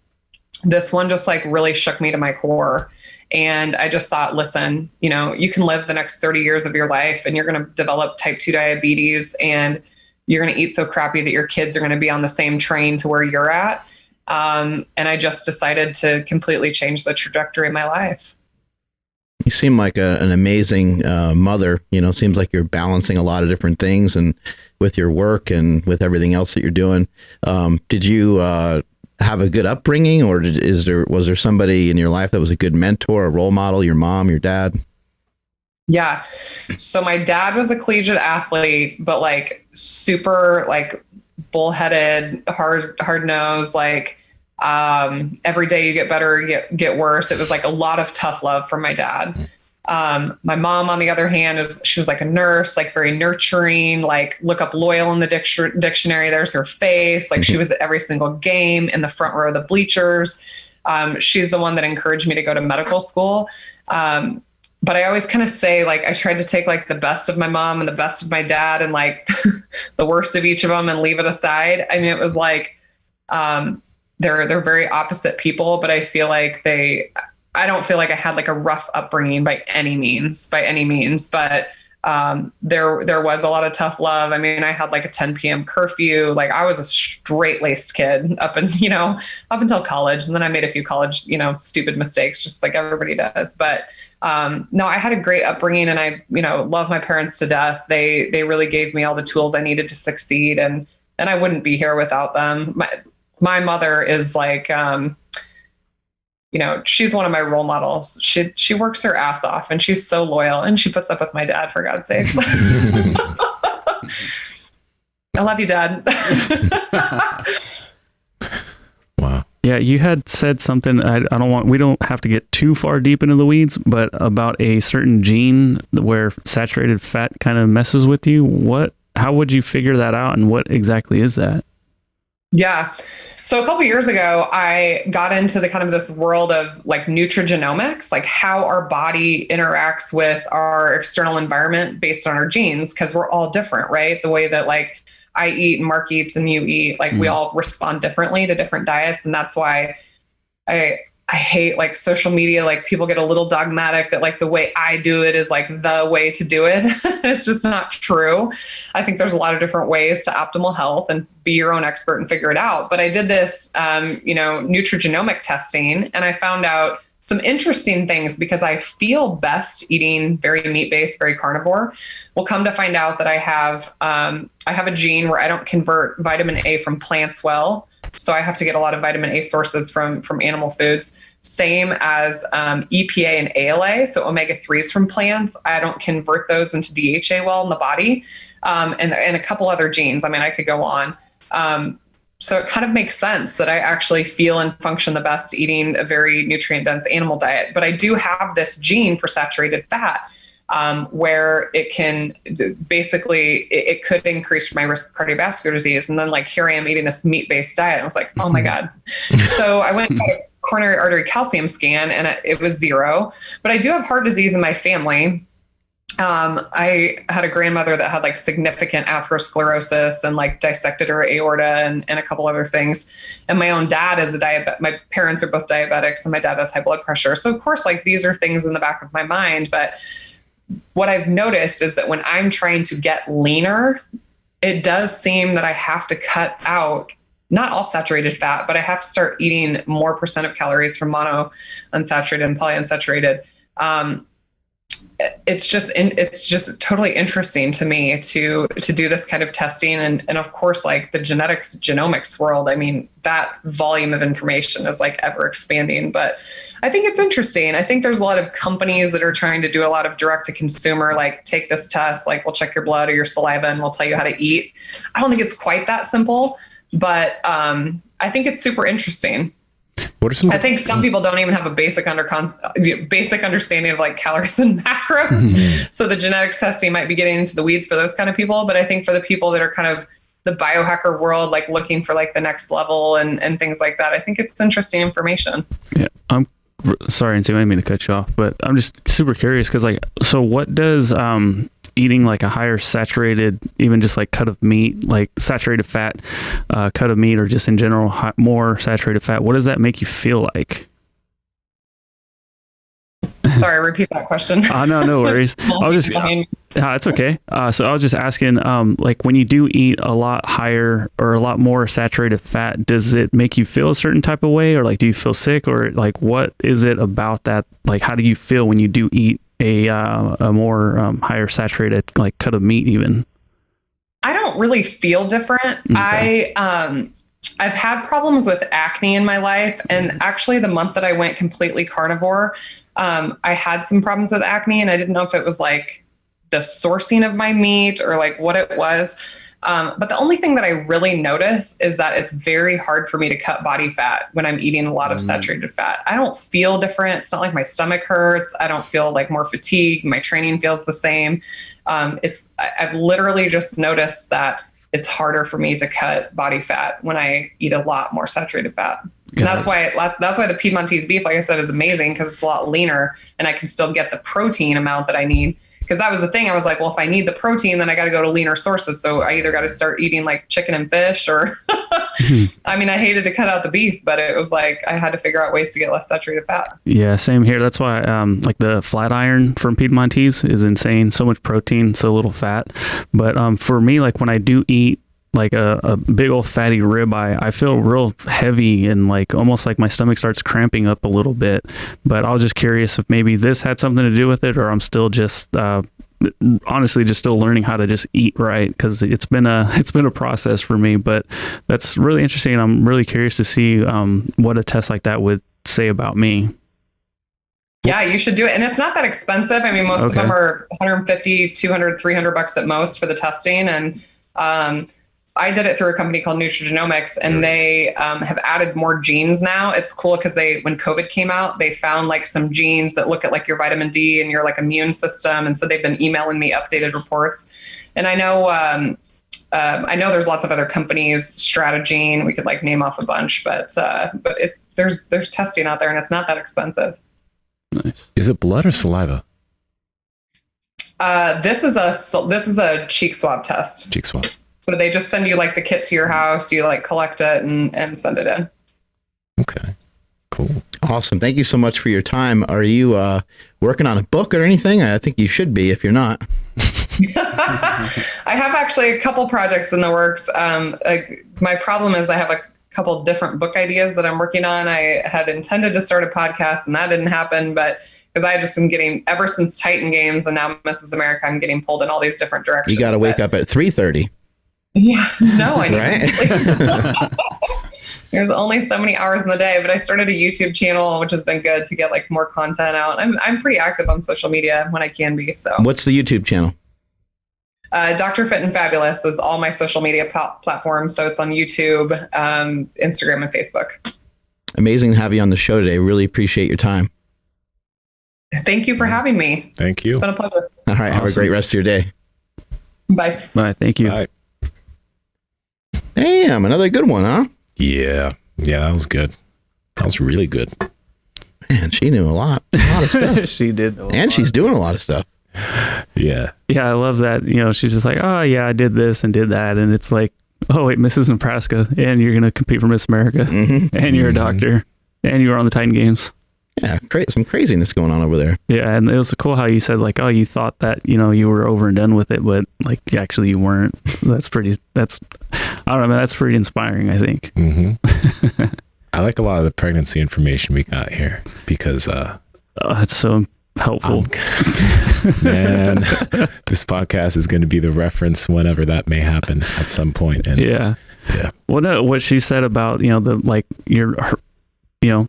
this one just like really shook me to my core. And I just thought, listen, you can live the next 30 years of your life and you're going to develop type 2 diabetes, and you're going to eat so crappy that your kids are going to be on the same train to where you're at. And I just decided to completely change the trajectory of my life. You seem like an amazing mother. You know, seems like you're balancing a lot of different things, and with your work and with everything else that you're doing. Did you have a good upbringing, or was there somebody in your life that was a good mentor, a role model? Your mom, your dad? Yeah. So my dad was a collegiate athlete, but like super like bullheaded, hard nosed, like every day you get better, get worse. It was like a lot of tough love from my dad. My mom, on the other hand, she was like a nurse, like very nurturing, like look up loyal in the dictionary. There's her face. Like she was at every single game in the front row of the bleachers. She's the one that encouraged me to go to medical school. But I always kind of say, like, I tried to take like the best of my mom and the best of my dad and like the worst of each of them and leave it aside. I mean, it was like, they're very opposite people, but I feel like I don't feel like I had like a rough upbringing by any means, but there was a lot of tough love. I mean, I had like a 10 p.m. curfew. Like I was a straight-laced kid up until college. And then I made a few college, stupid mistakes, just like everybody does. But no, I had a great upbringing, and I, love my parents to death. They really gave me all the tools I needed to succeed, and I wouldn't be here without them. My mother is like, she's one of my role models. She works her ass off, and she's so loyal, and she puts up with my dad, for God's sake. I love you, Dad. Wow. Yeah, you had said something. We don't have to get too far deep into the weeds, but about a certain gene where saturated fat kind of messes with you. How would you figure that out, and what exactly is that? Yeah. So a couple of years ago, I got into the kind of this world of like nutrigenomics, like how our body interacts with our external environment based on our genes, because we're all different, right? The way that like I eat and Mark eats and you eat, like we all respond differently to different diets. And that's why I hate like social media. Like people get a little dogmatic that like the way I do it is like the way to do it. It's just not true. I think there's a lot of different ways to optimal health, and be your own expert and figure it out. But I did this, nutrigenomic testing, and I found out some interesting things because I feel best eating very meat-based, very carnivore. We'll come to find out that I have a gene where I don't convert vitamin A from plants well. So I have to get a lot of vitamin A sources from animal foods. Same as EPA and ALA, so omega-3s from plants. I don't convert those into DHA well in the body, and a couple other genes. I mean, I could go on. So it kind of makes sense that I actually feel and function the best eating a very nutrient-dense animal diet. But I do have this gene for saturated fat, where it can basically, it could increase my risk of cardiovascular disease. And then like, here I am eating this meat-based diet. I was like, oh my God. So I went and got a coronary artery calcium scan, and it was 0, but I do have heart disease in my family. I had a grandmother that had like significant atherosclerosis and like dissected her aorta and a couple other things. And my own dad is a diabetic. My parents are both diabetics, and my dad has high blood pressure. So of course, like these are things in the back of my mind, but what I've noticed is that when I'm trying to get leaner, it does seem that I have to cut out not all saturated fat, but I have to start eating more percent of calories from monounsaturated and polyunsaturated. It's just totally interesting to me to do this kind of testing. And of course, like the genomics world, I mean, that volume of information is like ever expanding, but I think it's interesting. I think there's a lot of companies that are trying to do a lot of direct to consumer, like take this test, like we'll check your blood or your saliva and we'll tell you how to eat. I don't think it's quite that simple, but I think it's super interesting. I think some people don't even have a basic understanding of like calories and macros. Mm-hmm. So the genetics testing might be getting into the weeds for those kind of people. But I think for the people that are kind of the biohacker world, like looking for like the next level and things like that, I think it's interesting information. Yeah. I'm sorry, Nsima, I didn't mean to cut you off, but I'm just super curious because like, so what does eating like a higher saturated, even just like cut of meat, like saturated fat, cut of meat, or just in general, more saturated fat, what does that make you feel like? Sorry, repeat that question. No worries. It's okay. So I was just asking, like when you do eat a lot higher or a lot more saturated fat, does it make you feel a certain type of way, or like do you feel sick, or like what is it about that? Like how do you feel when you do eat a more higher saturated like cut of meat even? I don't really feel different. Okay. I've had problems with acne in my life, and actually the month that I went completely carnivore, I had some problems with acne, and I didn't know if it was like the sourcing of my meat or like what it was. But the only thing that I really notice is that it's very hard for me to cut body fat when I'm eating a lot of saturated fat. I don't feel different. It's not like my stomach hurts. I don't feel like more fatigue. My training feels the same. I've literally just noticed that it's harder for me to cut body fat when I eat a lot more saturated fat. And that's why the Piedmontese beef, like I said, is amazing, because it's a lot leaner and I can still get the protein amount that I need. Because that was the thing. I was like, well, if I need the protein, then I got to go to leaner sources. So I either got to start eating like chicken and fish, or I mean, I hated to cut out the beef, but it was like I had to figure out ways to get less saturated fat. Yeah, same here. That's why like the flat iron from Piedmontese is insane. So much protein, so little fat. But for me, like when I do eat like a big old fatty ribeye, I feel real heavy and like almost like my stomach starts cramping up a little bit. But I was just curious if maybe this had something to do with it, or I'm still just honestly just still learning how to just eat right, because it's been a process for me. But that's really interesting. I'm really curious to see what a test like that would say about me. Yeah, you should do it. And it's not that expensive. I mean, most of them are 150, 200, 300 bucks at most for the testing. And I did it through a company called Nutrigenomics, and they have added more genes now. It's cool because when COVID came out, they found like some genes that look at like your vitamin D and your like immune system. And so they've been emailing me updated reports. And I know there's lots of other companies, Strategene, we could like name off a bunch, but there's testing out there, and it's not that expensive. Nice. Is it blood or saliva? This is a cheek swab test. Cheek swab. So they just send you like the kit to your house. You like collect it and send it in. Okay, cool. Awesome. Thank you so much for your time. Are you working on a book or anything? I think you should be if you're not. I have actually a couple projects in the works. My problem is I have a couple different book ideas that I'm working on. I had intended to start a podcast, and that didn't happen, but because I just am getting, ever since Titan Games and now Mrs. America, I'm getting pulled in all these different directions. You got to wake up at 3:30. Yeah, no, I need right? There's only so many hours in the day, but I started a YouTube channel, which has been good to get like more content out. I'm pretty active on social media when I can be. So what's the YouTube channel? Dr. Fit and Fabulous is all my social media platforms. So it's on YouTube, Instagram, and Facebook. Amazing to have you on the show today. Really appreciate your time. Thank you for having me. Thank you. It's been a pleasure. All right. Awesome. Have a great rest of your day. Bye. Bye. Thank you. Bye. Damn, another good one, huh? Yeah, that was good. That was really good. Man, she knew a lot of stuff. She did. And she's doing a lot of stuff. Yeah. Yeah, I love that. You know, she's just like, oh yeah, I did this and did that. And it's like, oh wait, Mrs. Nebraska, and you're going to compete for Miss America, and you're a doctor, and you were on the Titan Games. Yeah, some craziness going on over there. Yeah, and it was cool how you said like, oh, you thought that, you know, you were over and done with it, but like actually you weren't. I don't know, man, that's pretty inspiring, I think. Mm-hmm. I like a lot of the pregnancy information we got here because that's so helpful. Man, this podcast is going to be the reference whenever that may happen at some point. And yeah. Well, no, what she said about, you know, the like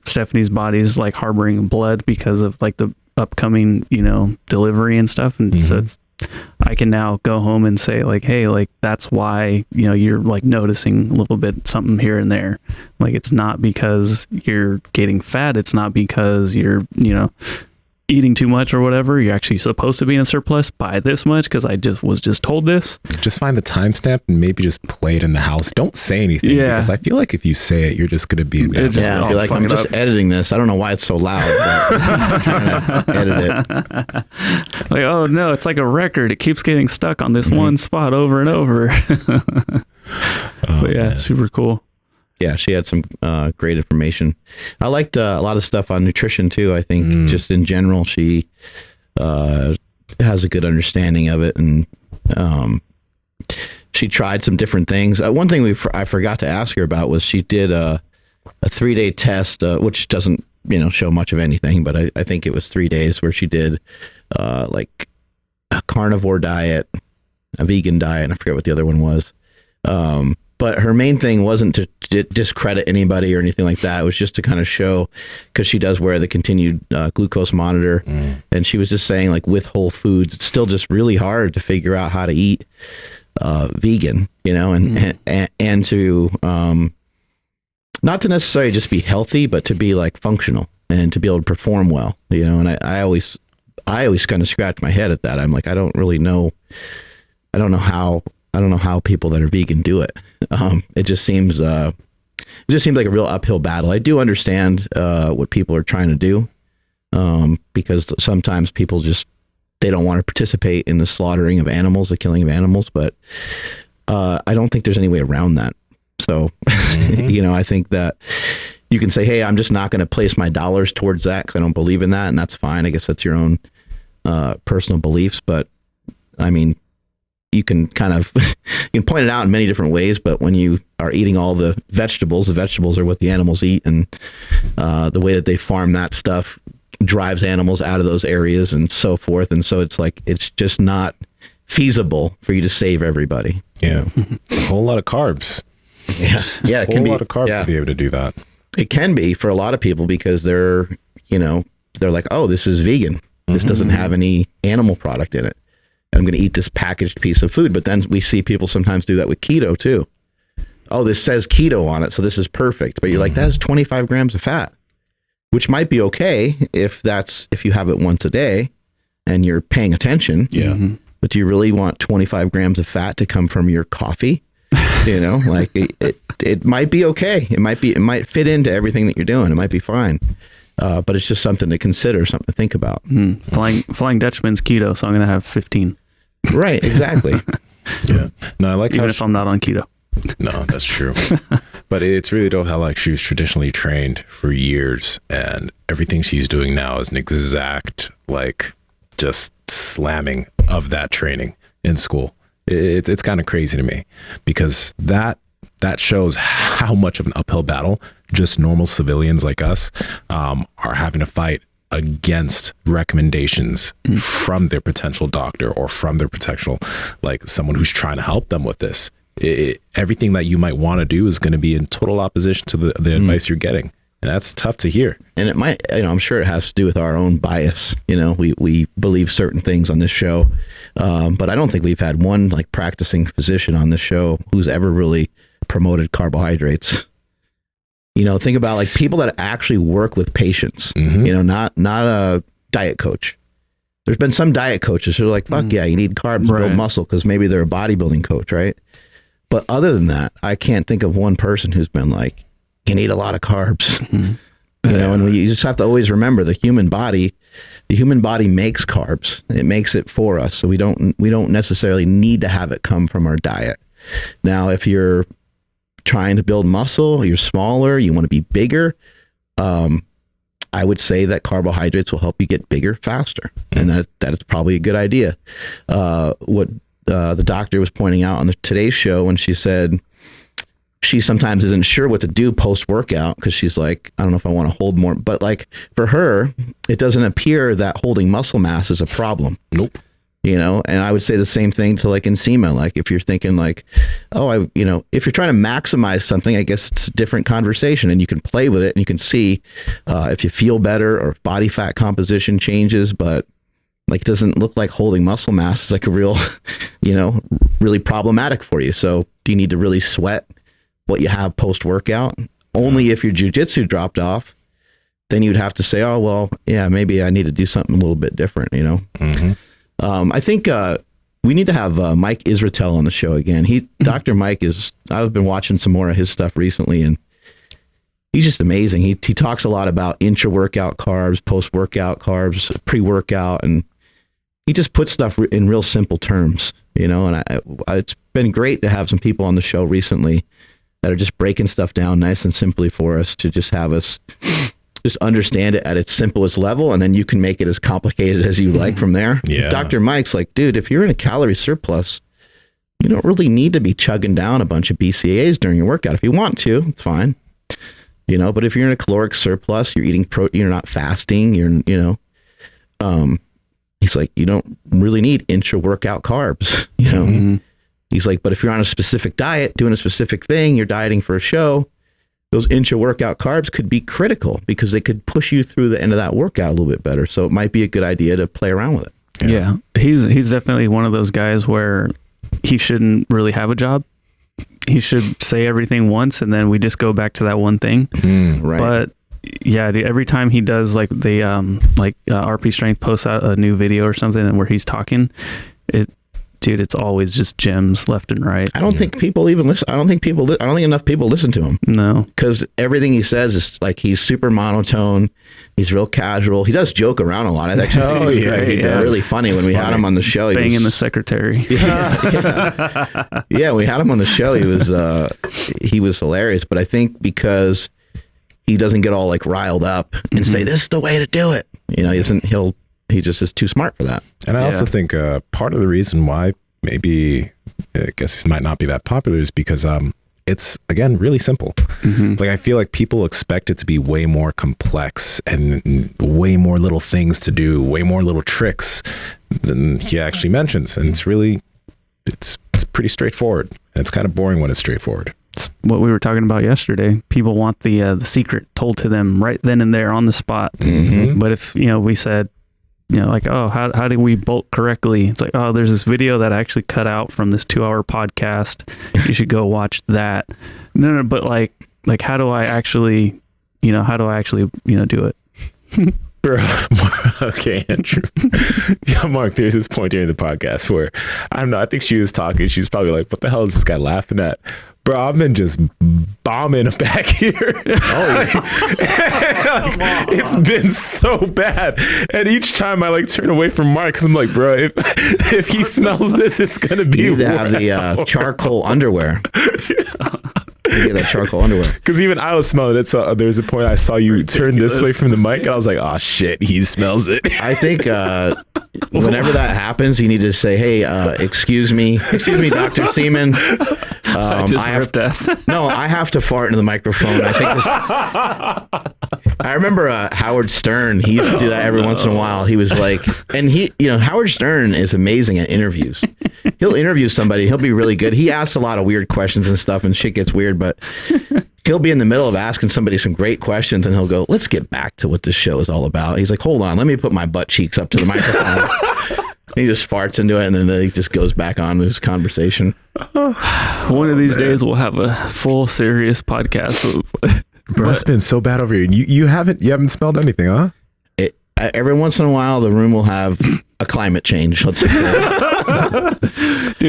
Stephanie's body is like harboring blood because of like the upcoming, you know, delivery and stuff. And so I can now go home and say like, hey, like that's why, you know, you're like noticing a little bit something here and there. Like it's not because you're getting fat. It's not because you're, you know, eating too much or whatever. You're actually supposed to be in a surplus by this much because I was just told this. Just find the timestamp and maybe just play it in the house. Don't say anything because I feel like if you say it, you're just going to be in I'll be like, I'm just editing this. I don't know why it's so loud, but I'm trying to edit it. Like, oh no, it's like a record. It keeps getting stuck on this one spot over and over. But yeah, man. Super cool. Yeah, she had some great information. I liked a lot of stuff on nutrition too. I think just in general, she has a good understanding of it, and she tried some different things. One thing I forgot to ask her about was she did a 3-day test, which doesn't show much of anything, but I think it was 3 days where she did like a carnivore diet, a vegan diet, and I forget what the other one was. But her main thing wasn't to discredit anybody or anything like that. It was just to kind of show, because she does wear the continued glucose monitor. And she was just saying, like, with whole foods, it's still just really hard to figure out how to eat vegan, and to not to necessarily just be healthy, but to be like functional and to be able to perform well, and I always kind of scratch my head at that. I'm like, I don't know how people that are vegan do it. It just seems like a real uphill battle. I do understand what people are trying to do, because sometimes people they don't want to participate in the slaughtering of animals, the killing of animals, but I don't think there's any way around that. So, I think that you can say, hey, I'm just not going to place my dollars towards that because I don't believe in that, and that's fine. I guess that's your own personal beliefs, but I mean, you can kind of you can point it out in many different ways, but when you are eating all the vegetables are what the animals eat, and the way that they farm that stuff drives animals out of those areas and so forth. And so it's like, it's just not feasible for you to save everybody. Yeah. It's a whole lot of carbs. Yeah. It can be a lot of carbs to be able to do that. It can be for a lot of people because they're like, oh, this is vegan. This doesn't have any animal product in it. I'm going to eat this packaged piece of food. But then we see people sometimes do that with keto too. Oh, this says keto on it, so this is perfect. But you're like, that's 25 grams of fat, which might be okay if you have it once a day and you're paying attention. Yeah. But do you really want 25 grams of fat to come from your coffee? Like it might be okay. It might fit into everything that you're doing. It might be fine. But it's just something to consider, something to think about. Flying Dutchman's keto, so I'm going to have 15. Right, exactly. Yeah. No, I like even if I'm not on keto. No, that's true. But it's really dope how like she was traditionally trained for years, and everything she's doing now is an exact like just slamming of that training in school. It's kind of crazy to me, because that shows how much of an uphill battle just normal civilians like us are having to fight against recommendations from their potential doctor or from their potential, like someone who's trying to help them with this. Everything that you might want to do is going to be in total opposition to the advice you're getting. And that's tough to hear. And it might, I'm sure it has to do with our own bias. We believe certain things on this show. But I don't think we've had one like practicing physician on this show who's ever really promoted carbohydrates. Think about like people that actually work with patients, not a diet coach. There's been some diet coaches who are like, fuck yeah, you need carbs to build muscle, because maybe they're a bodybuilding coach, right? But other than that, I can't think of one person who's been like, you need a lot of carbs. And you just have to always remember the human body makes carbs. It makes it for us. So we don't necessarily need to have it come from our diet. Now, if you're trying to build muscle, you're smaller, you want to be bigger, I would say that carbohydrates will help you get bigger faster. And that is probably a good idea. What the doctor was pointing out on the Today's show when she said she sometimes isn't sure what to do post-workout, because she's like, I don't know if I want to hold more. But like for her, it doesn't appear that holding muscle mass is a problem. Nope. And I would say the same thing to like Nsima. Like if you're thinking like, if you're trying to maximize something, I guess it's a different conversation, and you can play with it and you can see if you feel better or if body fat composition changes, but like it doesn't look like holding muscle mass is like a real, really problematic for you. So do you need to really sweat what you have post-workout? Only if your jujitsu dropped off, then you'd have to say, oh, well, yeah, maybe I need to do something a little bit different, I think we need to have Mike Israetel on the show again. Dr. Mike I've been watching some more of his stuff recently, and he's just amazing. He talks a lot about intra-workout carbs, post-workout carbs, pre-workout, and he just puts stuff in real simple terms, and it's been great to have some people on the show recently that are just breaking stuff down nice and simply for us, to just have us just understand it at its simplest level, and then you can make it as complicated as you like from there. Yeah. Dr. Mike's like, dude, if you're in a calorie surplus, you don't really need to be chugging down a bunch of BCAAs during your workout. If you want to, it's fine. But if you're in a caloric surplus, you're eating protein, you're not fasting, he's like, you don't really need intra-workout carbs, He's like, but if you're on a specific diet, doing a specific thing, you're dieting for a show, those intra-workout carbs could be critical because they could push you through the end of that workout a little bit better. So it might be a good idea to play around with it. Yeah. He's definitely one of those guys where he shouldn't really have a job. He should say everything once and then we just go back to that one thing. Right. But yeah, every time he does like the RP Strength posts out a new video or something and where he's talking, it's always just gems left and right. I don't think people even listen. I don't think enough people listen to him. No, because everything he says is like, he's super monotone. He's real casual. He does joke around a lot. I actually think he's really funny. When we had him on the show, he banging the secretary. Yeah, we had him on the show. He was hilarious. But I think because he doesn't get all like riled up and say, this is the way to do it. He just is too smart for that. And I also think part of the reason why maybe, I guess it might not be that popular is because it's, again, really simple. Like, I feel like people expect it to be way more complex and way more little things to do, way more little tricks than he actually mentions. And it's really, it's pretty straightforward. And it's kind of boring when it's straightforward. It's what we were talking about yesterday. People want the secret told to them right then and there on the spot. But if, we said, like, oh, how do we bulk correctly? It's like, oh, there's this video that I actually cut out from this 2-hour podcast. You should go watch that. No, but like how do I actually do it? Bro, okay, Andrew. Yeah, Mark, there's this point during the podcast where, I don't know, I think she was talking. She's probably like, what the hell is this guy laughing at? Bro, I've been just bombing back here. It's been so bad. And each time I turn away from Mark because I'm like, bro, if he smells this, it's going to be You need to have the charcoal underwear. Get that charcoal underwear. Because even I was smelling it. So there's a point I saw you turn this way from the mic and I was like, oh shit, he smells it. I think whenever that happens, you need to say, hey, excuse me, Dr. Seaman. I have to fart into the microphone. I remember Howard Stern. He used to do that every once in a while. He was like, and Howard Stern is amazing at interviews. He'll interview somebody. He'll be really good. He asks a lot of weird questions and stuff, and shit gets weird, but he'll be in the middle of asking somebody some great questions, and he'll go, let's get back to what this show is all about. He's like, hold on, let me put my butt cheeks up to the microphone. He just farts into it, and then he just goes back on this conversation. One of these days, we'll have a full, serious podcast. Bro, it's been so bad over here. You haven't smelled anything, huh? Every once in a while, the room will have a climate change. Let's say dude,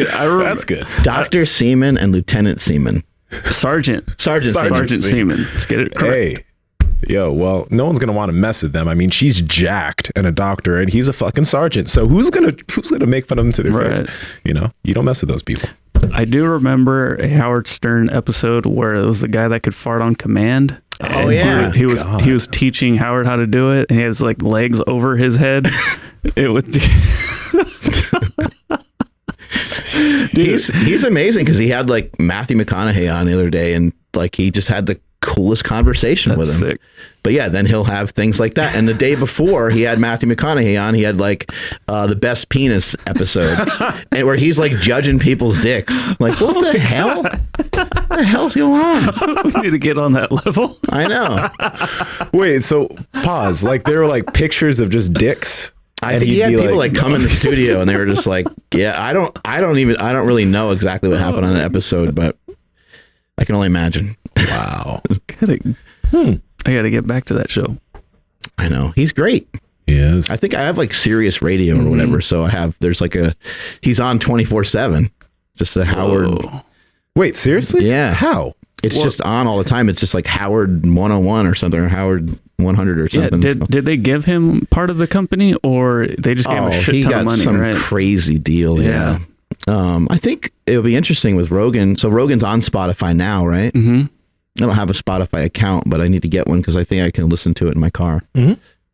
I remember that's good. Dr. Seaman and Lieutenant Seaman. Sergeant Seaman. Let's get it correct. Hey, well, no one's gonna want to mess with them. I mean, she's jacked and a doctor, and he's a fucking sergeant. So who's gonna make fun of him to their face? You don't mess with those people. I do remember a Howard Stern episode where it was the guy that could fart on command. Oh yeah, he was teaching Howard how to do it, and he has legs over his head. It would. Dude. He's amazing because he had Matthew McConaughey on the other day, and he just had the coolest conversation with him. Sick. But yeah, then he'll have things like that. And the day before he had Matthew McConaughey on, he had the best penis episode, and where he's judging people's dicks. What the hell? What the hell's going on? We need to get on that level. I know. Wait, so pause. There were pictures of just dicks. I think he had people come in the studio and they were just yeah, I don't really know exactly what happened on the episode, but I can only imagine. Wow. I gotta get back to that show. I know. He's great. Yes. I think I have Sirius Radio or whatever. So there's he's on 24/7. Just a Howard. Whoa. Wait, seriously? Yeah. How? It's just on all the time. It's just Howard 101 or something, or Howard 100 or something. Yeah, did they give him part of the company, or they just gave him a shit ton of money? He got some crazy deal. Yeah. I think it'll be interesting with Rogan. So Rogan's on Spotify now, right? Mm-hmm. I don't have a Spotify account, but I need to get one because I think I can listen to it in my car.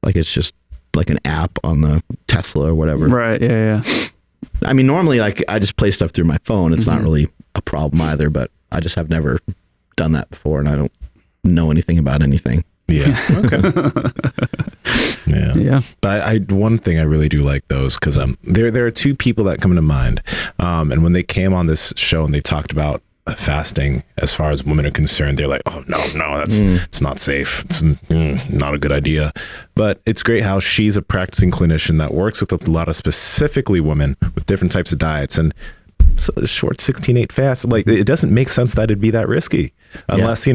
Like it's just like an app on the Tesla or whatever. Right. Yeah. I mean, normally like I just play stuff through my phone. It's not really a problem either, but I just have never done that before, and I don't know anything about anything. Yeah. Okay. Yeah. But one thing I really do like those, because there are two people that come to mind, and when they came on this show and they talked about fasting, as far as women are concerned, they're like, oh no, that's it's not safe. It's not a good idea. But it's great how she's a practicing clinician that works with a lot of specifically women with different types of diets, and so a short 16/8 fast, like it doesn't make sense that it'd be that risky unless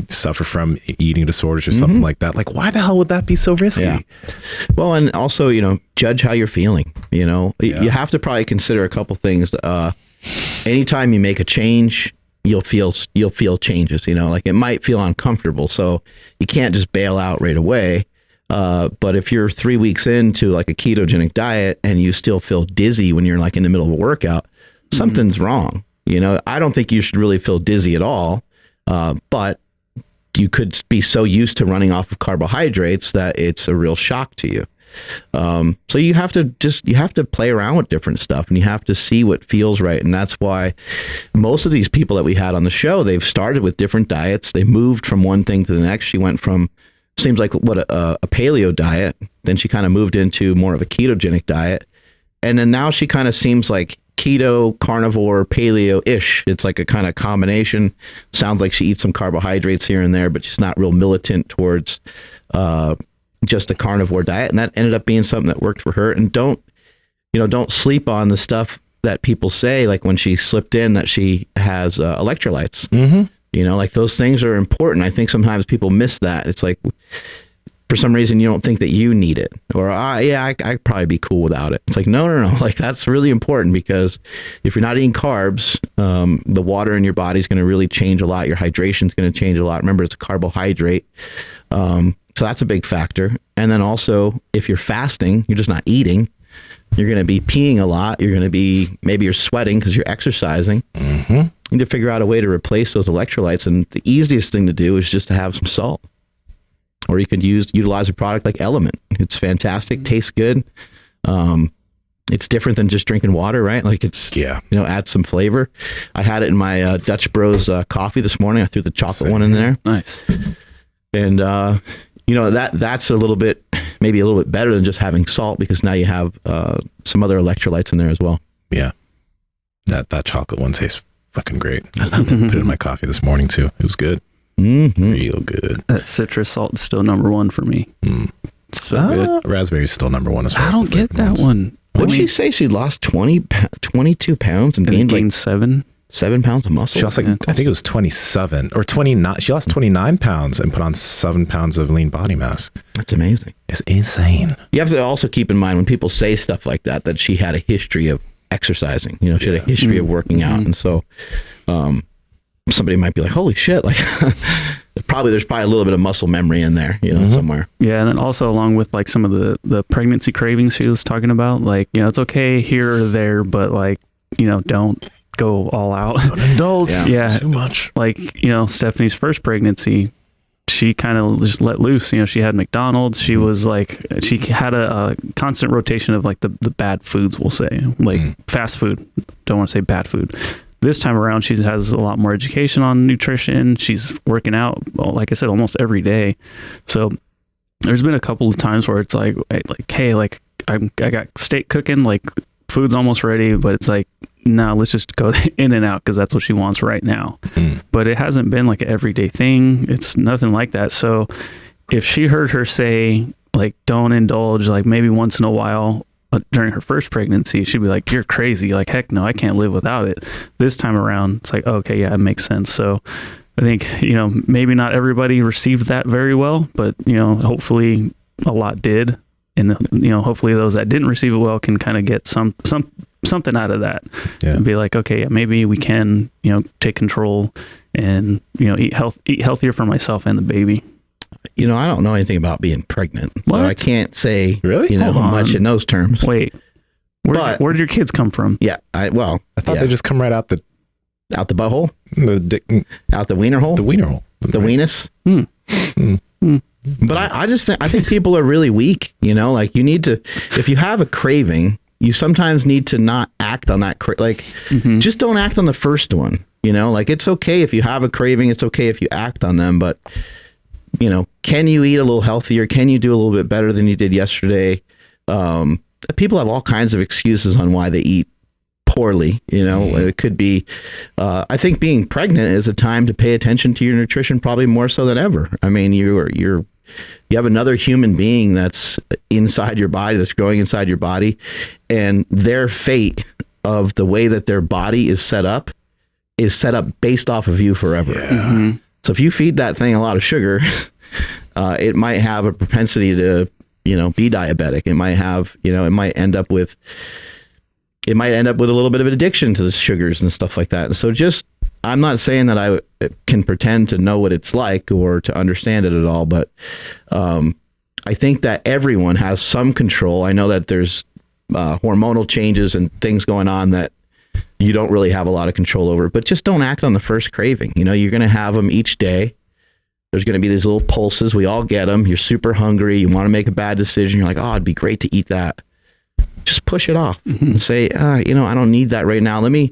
suffer from eating disorders or something like that. Like, why the hell would that be so risky? Yeah. Well, and also, judge how you're feeling. You have to probably consider a couple things. Anytime you make a change, you'll feel changes. Like it might feel uncomfortable, so you can't just bail out right away. But if you're 3 weeks into like a ketogenic diet and you still feel dizzy when you're like in the middle of a workout, something's wrong. I don't think you should really feel dizzy at all. But you could be so used to running off of carbohydrates that it's a real shock to you. So you have to play around with different stuff, and you have to see what feels right. And that's why most of these people that we had on the show, they've started with different diets. They moved from one thing to the next. She went from, seems like a paleo diet. Then she kind of moved into more of a ketogenic diet. And then now she kind of seems like keto, carnivore, paleo-ish. It's like a kind of combination. Sounds like she eats some carbohydrates here and there, but she's not real militant towards just a carnivore diet. And that ended up being something that worked for her. And don't sleep on the stuff that people say, like when she slipped in that she has electrolytes. Like those things are important. I think sometimes people miss that. It's like, for some reason, you don't think that you need it, or I'd probably be cool without it. It's like, no. Like that's really important, because if you're not eating carbs, the water in your body is going to really change a lot. Your hydration is going to change a lot. Remember, it's a carbohydrate. So that's a big factor. And then also, if you're fasting, you're just not eating, you're going to be peeing a lot. Maybe you're sweating because you're exercising. You need to figure out a way to replace those electrolytes. And the easiest thing to do is just to have some salt. Or you could utilize a product like Element. It's fantastic, tastes good. It's different than just drinking water, right? Like it's, add some flavor. I had it in my Dutch Bros coffee this morning. I threw the chocolate one in there. Nice. And, that's maybe a little bit better than just having salt, because now you have some other electrolytes in there as well. Yeah. That chocolate one tastes fucking great. I put it in my coffee this morning too. It was good. Real good. That citrus salt is still number one for me. So good. Raspberry is still number one as far I as don't get that one. What did she say? She lost 22 pounds and gained like 7 pounds of muscle? She lost I think it was 27 or 29. She lost 29 pounds and put on 7 pounds of lean body mass. That's amazing. It's insane. You have to also keep in mind when people say stuff like that she had a history of exercising. She had a history of working out. And so, somebody might be like, holy shit, like there's probably a little bit of muscle memory in there, somewhere. Yeah. And then also along with like some of the pregnancy cravings she was talking about, like, it's okay here or there, but like, don't go all out. Don't indulge too much. Like, Stephanie's first pregnancy, she kind of just let loose. She had McDonald's. She was like, she had a constant rotation of like the bad foods, we'll say, like fast food. Don't want to say bad food. This time around, she has a lot more education on nutrition. She's working out, like I said, almost every day. So there's been a couple of times where it's like, hey, like I got steak cooking, like food's almost ready, but it's like, no, let's just go in and out because that's what she wants right now. But it hasn't been like an everyday thing. It's nothing like that. So if she heard her say like, don't indulge, like maybe once in a while, during her first pregnancy, she'd be like, you're crazy. Like, heck no, I can't live without it. This time around, it's like, okay, yeah, it makes sense. So I think, maybe not everybody received that very well, but, hopefully a lot did. And, hopefully those that didn't receive it well can kind of get something out of that. And be like, okay, yeah, maybe we can, take control and, eat healthier for myself and the baby. I don't know anything about being pregnant. So I can't say really much in those terms. Wait, where did your kids come from? Yeah, I thought they just come right out the Out the butthole? The dick, Out the wiener hole? the wiener hole. The weenus? Mm. But I just think, I think people are really weak, you know, like you need to, if you have a craving, you sometimes need to not act on that. Just don't act on the first one, you know, like it's okay if you have a craving, it's okay if you act on them, but you know, can you eat a little healthier? Can you do a little bit better than you did yesterday? People have all kinds of excuses on why they eat poorly, you know. It could be I think being pregnant is a time to pay attention to your nutrition, probably more so than ever. I mean, you have another human being that's inside your body, that's growing inside your body, and their fate of the way that their body is set up based off of you forever. So if you feed that thing a lot of sugar, it might have a propensity to, you know, be diabetic. It might have, you know, it might end up with a little bit of an addiction to the sugars and stuff like that. And so I'm not saying that I can pretend to know what it's like or to understand it at all, but I think that everyone has some control. I know that there's hormonal changes and things going on that you don't really have a lot of control over, but just don't act on the first craving. You know, you're going to have them each day. There's going to be these little pulses. We all get them. You're super hungry. You want to make a bad decision. You're like, oh, it'd be great to eat that. Just push it off and say, you know, I don't need that right now. Let me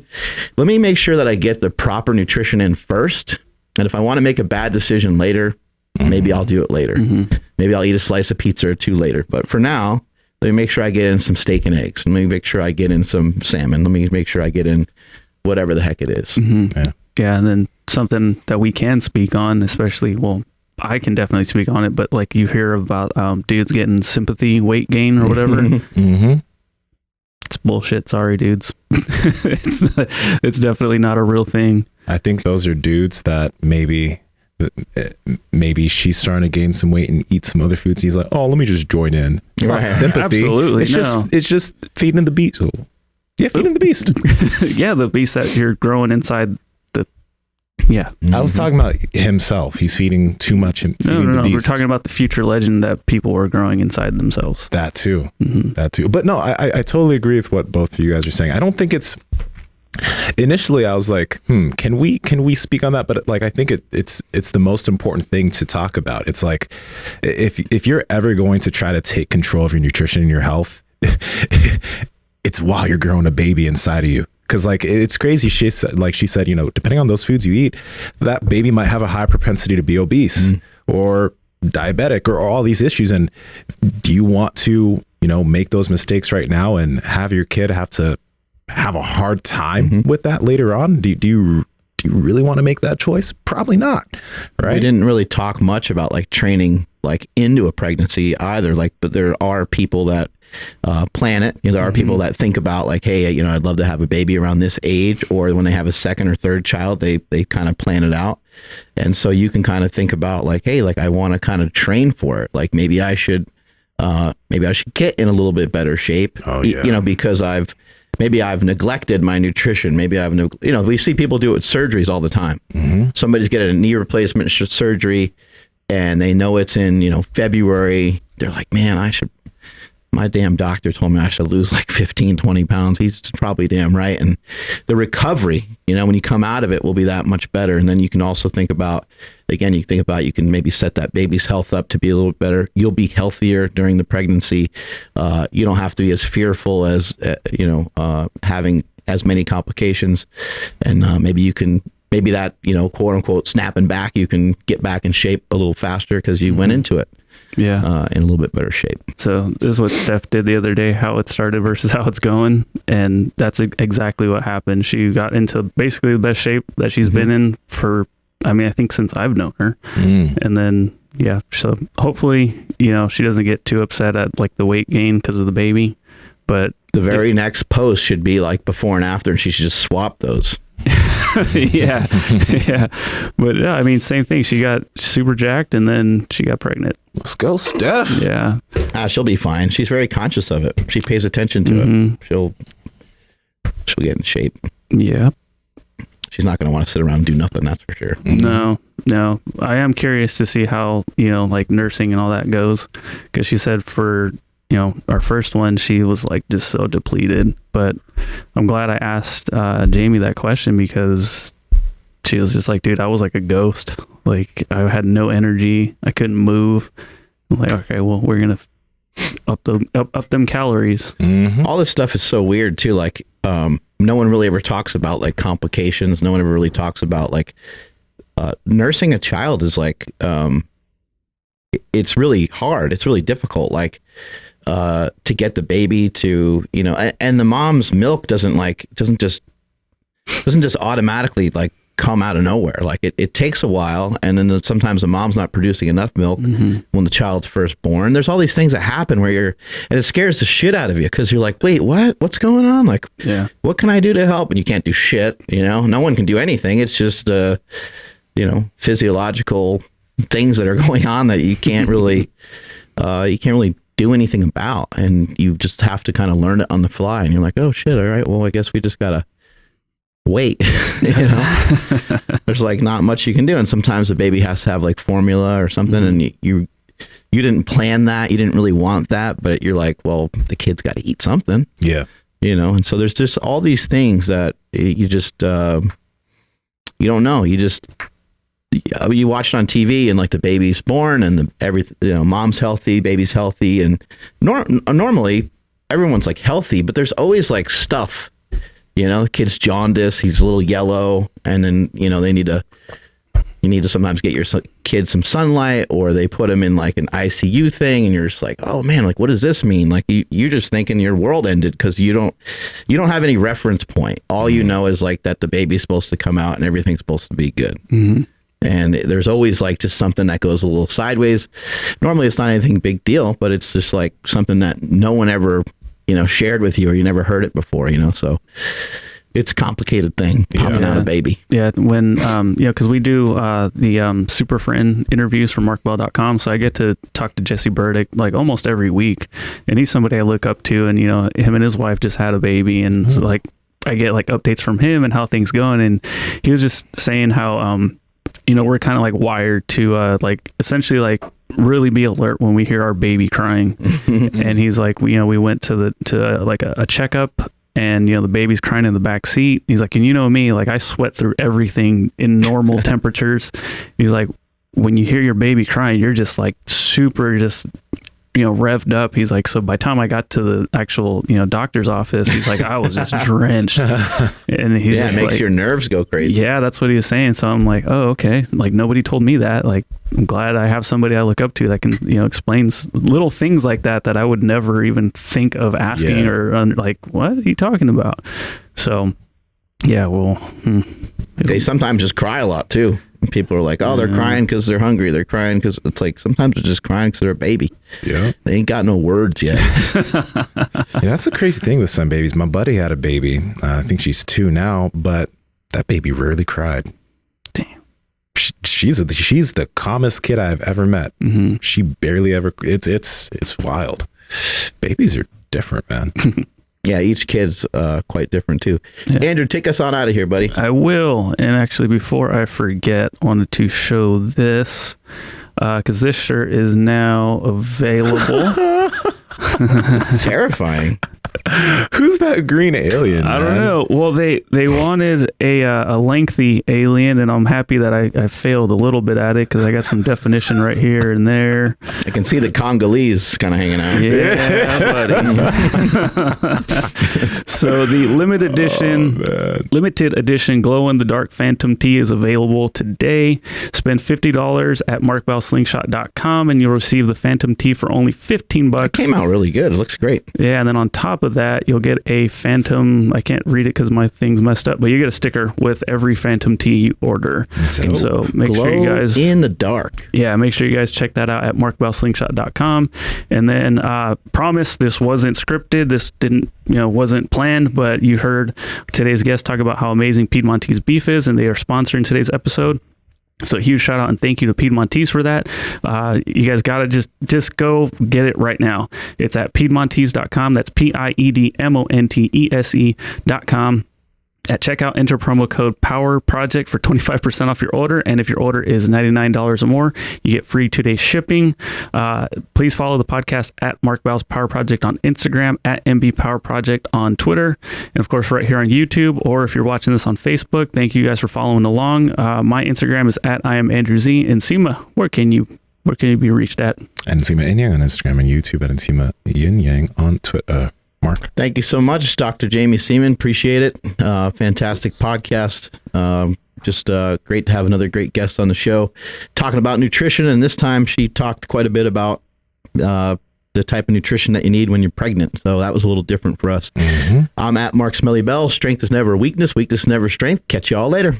make sure that I get the proper nutrition in first. And if I want to make a bad decision later, maybe I'll do it later. Maybe I'll eat a slice of pizza or two later. But for now, let me make sure I get in some steak and eggs. Let me make sure I get in some salmon. Let me make sure I get in whatever the heck it is. Yeah. And then something that we can speak on, especially, well, I can definitely speak on it, but like you hear about dudes getting sympathy weight gain or whatever. It's bullshit. Sorry, dudes. It's definitely not a real thing. I think those are dudes that maybe she's starting to gain some weight and eat some other foods. He's like, oh, let me just join in. It's not sympathy. Absolutely. It's just feeding the beast. So, yeah, feeding the beast. Yeah, the beast that you're growing inside the. Yeah. I was talking about himself. He's feeding too much and feeding the beast. We're talking about the future legend that people are growing inside themselves. That too. That too. But no, I totally agree with what both of you guys are saying. I don't think it's. Initially, I was like, can we speak on that? But like, I think it's the most important thing to talk about. It's like, if you're ever going to try to take control of your nutrition and your health, it's while you're growing a baby inside of you. Cause like, it's crazy. She said, you know, depending on those foods you eat, that baby might have a high propensity to be obese or diabetic or all these issues. And do you want to, you know, make those mistakes right now and have your kid have to have a hard time with that later on? Do you really want to make that choice? Probably not. Right. We didn't really talk much about like training like into a pregnancy either. Like, but there are people that plan it. You know, there are people that think about like, hey, you know, I'd love to have a baby around this age, or when they have a second or third child, they kind of plan it out. And so you can kind of think about like, hey, like I want to kind of train for it. Like maybe I should get in a little bit better shape. You know, because I've neglected my nutrition. Maybe you know, we see people do it with surgeries all the time. Somebody's getting a knee replacement surgery and they know it's in, you know, February. They're like, man, my damn doctor told me I should lose like 15, 20 pounds. He's probably damn right. And the recovery, you know, when you come out of it will be that much better. And then you can also think about, again, you can maybe set that baby's health up to be a little better. You'll be healthier during the pregnancy. You don't have to be as fearful as, having as many complications. And maybe that, you know, quote unquote, snapping back, you can get back in shape a little faster because you went into it. Yeah. In a little bit better shape. So this is what Steph did the other day, how it started versus how it's going. And that's exactly what happened. She got into basically the best shape that she's been in for, I think since I've known her. And then, yeah, so hopefully, you know, she doesn't get too upset at like the weight gain because of the baby. But the very next post should be like before and after, and she should just swap those. yeah. But yeah, same thing. She got super jacked and then she got pregnant. Let's go, Steph. Yeah. She'll be fine. She's very conscious of it. She pays attention to it. She'll get in shape. Yeah. She's not going to want to sit around and do nothing. That's for sure. No. I am curious to see how, you know, like nursing and all that goes. Cause she said for our first one, she was like just so depleted. But I'm glad I asked Jamie that question, because she was just like, dude, I was like a ghost. Like, I had no energy. I couldn't move. I'm like, okay, well, we're going to up them calories. Mm-hmm. All this stuff is so weird too. Like, no one really ever talks about like complications. No one ever really talks about like, nursing a child is like, it's really hard. It's really difficult. Like, to get the baby to, and the mom's milk doesn't just automatically like come out of nowhere. Like it takes a while, and then sometimes the mom's not producing enough milk when the child's first born. There's all these things that happen where and it scares the shit out of you, because you're like, wait, what's going on? Like, what can I do to help? And you can't do shit, no one can do anything. It's just, physiological things that are going on that you can't really do anything about. And you just have to kind of learn it on the fly. And you're like, oh shit. All right. Well, I guess we just gotta wait. There's like not much you can do, and sometimes the baby has to have like formula or something, and you didn't plan that, you didn't really want that, but you're like, well, the kid's got to eat something. And so there's just all these things that you just you don't know. You watch it on TV, and like the baby's born, and everything, mom's healthy, baby's healthy, and normally everyone's like healthy, but there's always like stuff. The kid's jaundice, he's a little yellow, and then, you need to sometimes get your kid some sunlight, or they put him in like an ICU thing, and you're just like, oh man, like, what does this mean? Like, you're just thinking your world ended, because you don't have any reference point. All you know is like that the baby's supposed to come out and everything's supposed to be good. And there's always like just something that goes a little sideways. Normally it's not anything big deal, but it's just like something that no one ever shared with you, or you never heard it before, so it's a complicated thing popping out a baby. When because we do the Super Friend interviews for markbell.com, so I get to talk to Jesse Burdick like almost every week, and he's somebody I look up to, and him and his wife just had a baby, and so like I get like updates from him and how things going, and he was just saying how we're kind of like wired to like essentially like really be alert when we hear our baby crying. And he's like, we went to like a checkup, and the baby's crying in the back seat. He's like, and me, like I sweat through everything in normal temperatures. He's like, when you hear your baby crying, you're just like super just revved up. He's like, so by the time I got to the actual doctor's office, he's like, I was just drenched. And he's just it makes like, your nerves go crazy. Yeah, that's what he was saying. So I'm like, oh, okay. Like, nobody told me that. Like, I'm glad I have somebody I look up to that can explains little things like that I would never even think of asking, or like, what are you talking about? So yeah, well, they sometimes just cry a lot too. People are like, oh, they're crying because they're hungry. They're crying because it's like, sometimes they're just crying because they're a baby. Yeah. They ain't got no words yet. That's the crazy thing with some babies. My buddy had a baby. I think she's 2 now, but that baby rarely cried. Damn. She's the calmest kid I've ever met. She barely ever, it's wild. Babies are different, man. Yeah, each kid's quite different too. Yeah. Andrew, take us on out of here, buddy. I will. And actually, before I forget, I wanted to show this, because this shirt is now available. It's terrifying. Who's that green alien? I don't know. Well, they wanted a lengthy alien, and I'm happy that I failed a little bit at it, because I got some definition right here and there. I can see the Congolese kind of hanging out. Yeah, buddy. So the limited edition glow in the dark Phantom Tee is available today. Spend $50 at markbellslingshot.com, and you'll receive the Phantom Tee for only $15. It came out really good. It looks great. Yeah, and then on top of that, you'll get a Phantom. I can't read it because my thing's messed up, but you get a sticker with every Phantom Tee you order. So make sure you guys in the dark. Yeah, make sure you guys check that out at markbellslingshot.com. And then promise this wasn't scripted. This wasn't planned, but you heard today's guest talk about how amazing Piedmontese beef is, and they are sponsoring today's episode. So huge shout out and thank you to Piedmontese for that. You guys got to just go get it right now. It's at Piedmontese.com. That's Piedmontese.com. At checkout, enter promo code Power Project for 25% off your order. And if your order is $99 or more, you get free 2-day shipping. Please follow the podcast at Mark Bowles Power Project on Instagram, at MB Power Project on Twitter, and of course right here on YouTube. Or if you're watching this on Facebook, thank you guys for following along. My Instagram is at I am Andrew Z. Nsima, where can you be reached at? Nsima Inyang on Instagram and YouTube, at Nsima Inyang on Twitter. Mark. Thank you so much, Dr. Jaime Seeman. Appreciate it. Fantastic podcast. Just great to have another great guest on the show talking about nutrition. And this time she talked quite a bit about the type of nutrition that you need when you're pregnant. So that was a little different for us. I'm at Mark Smelly Bell. Strength is never a weakness. Weakness is never strength. Catch you all later.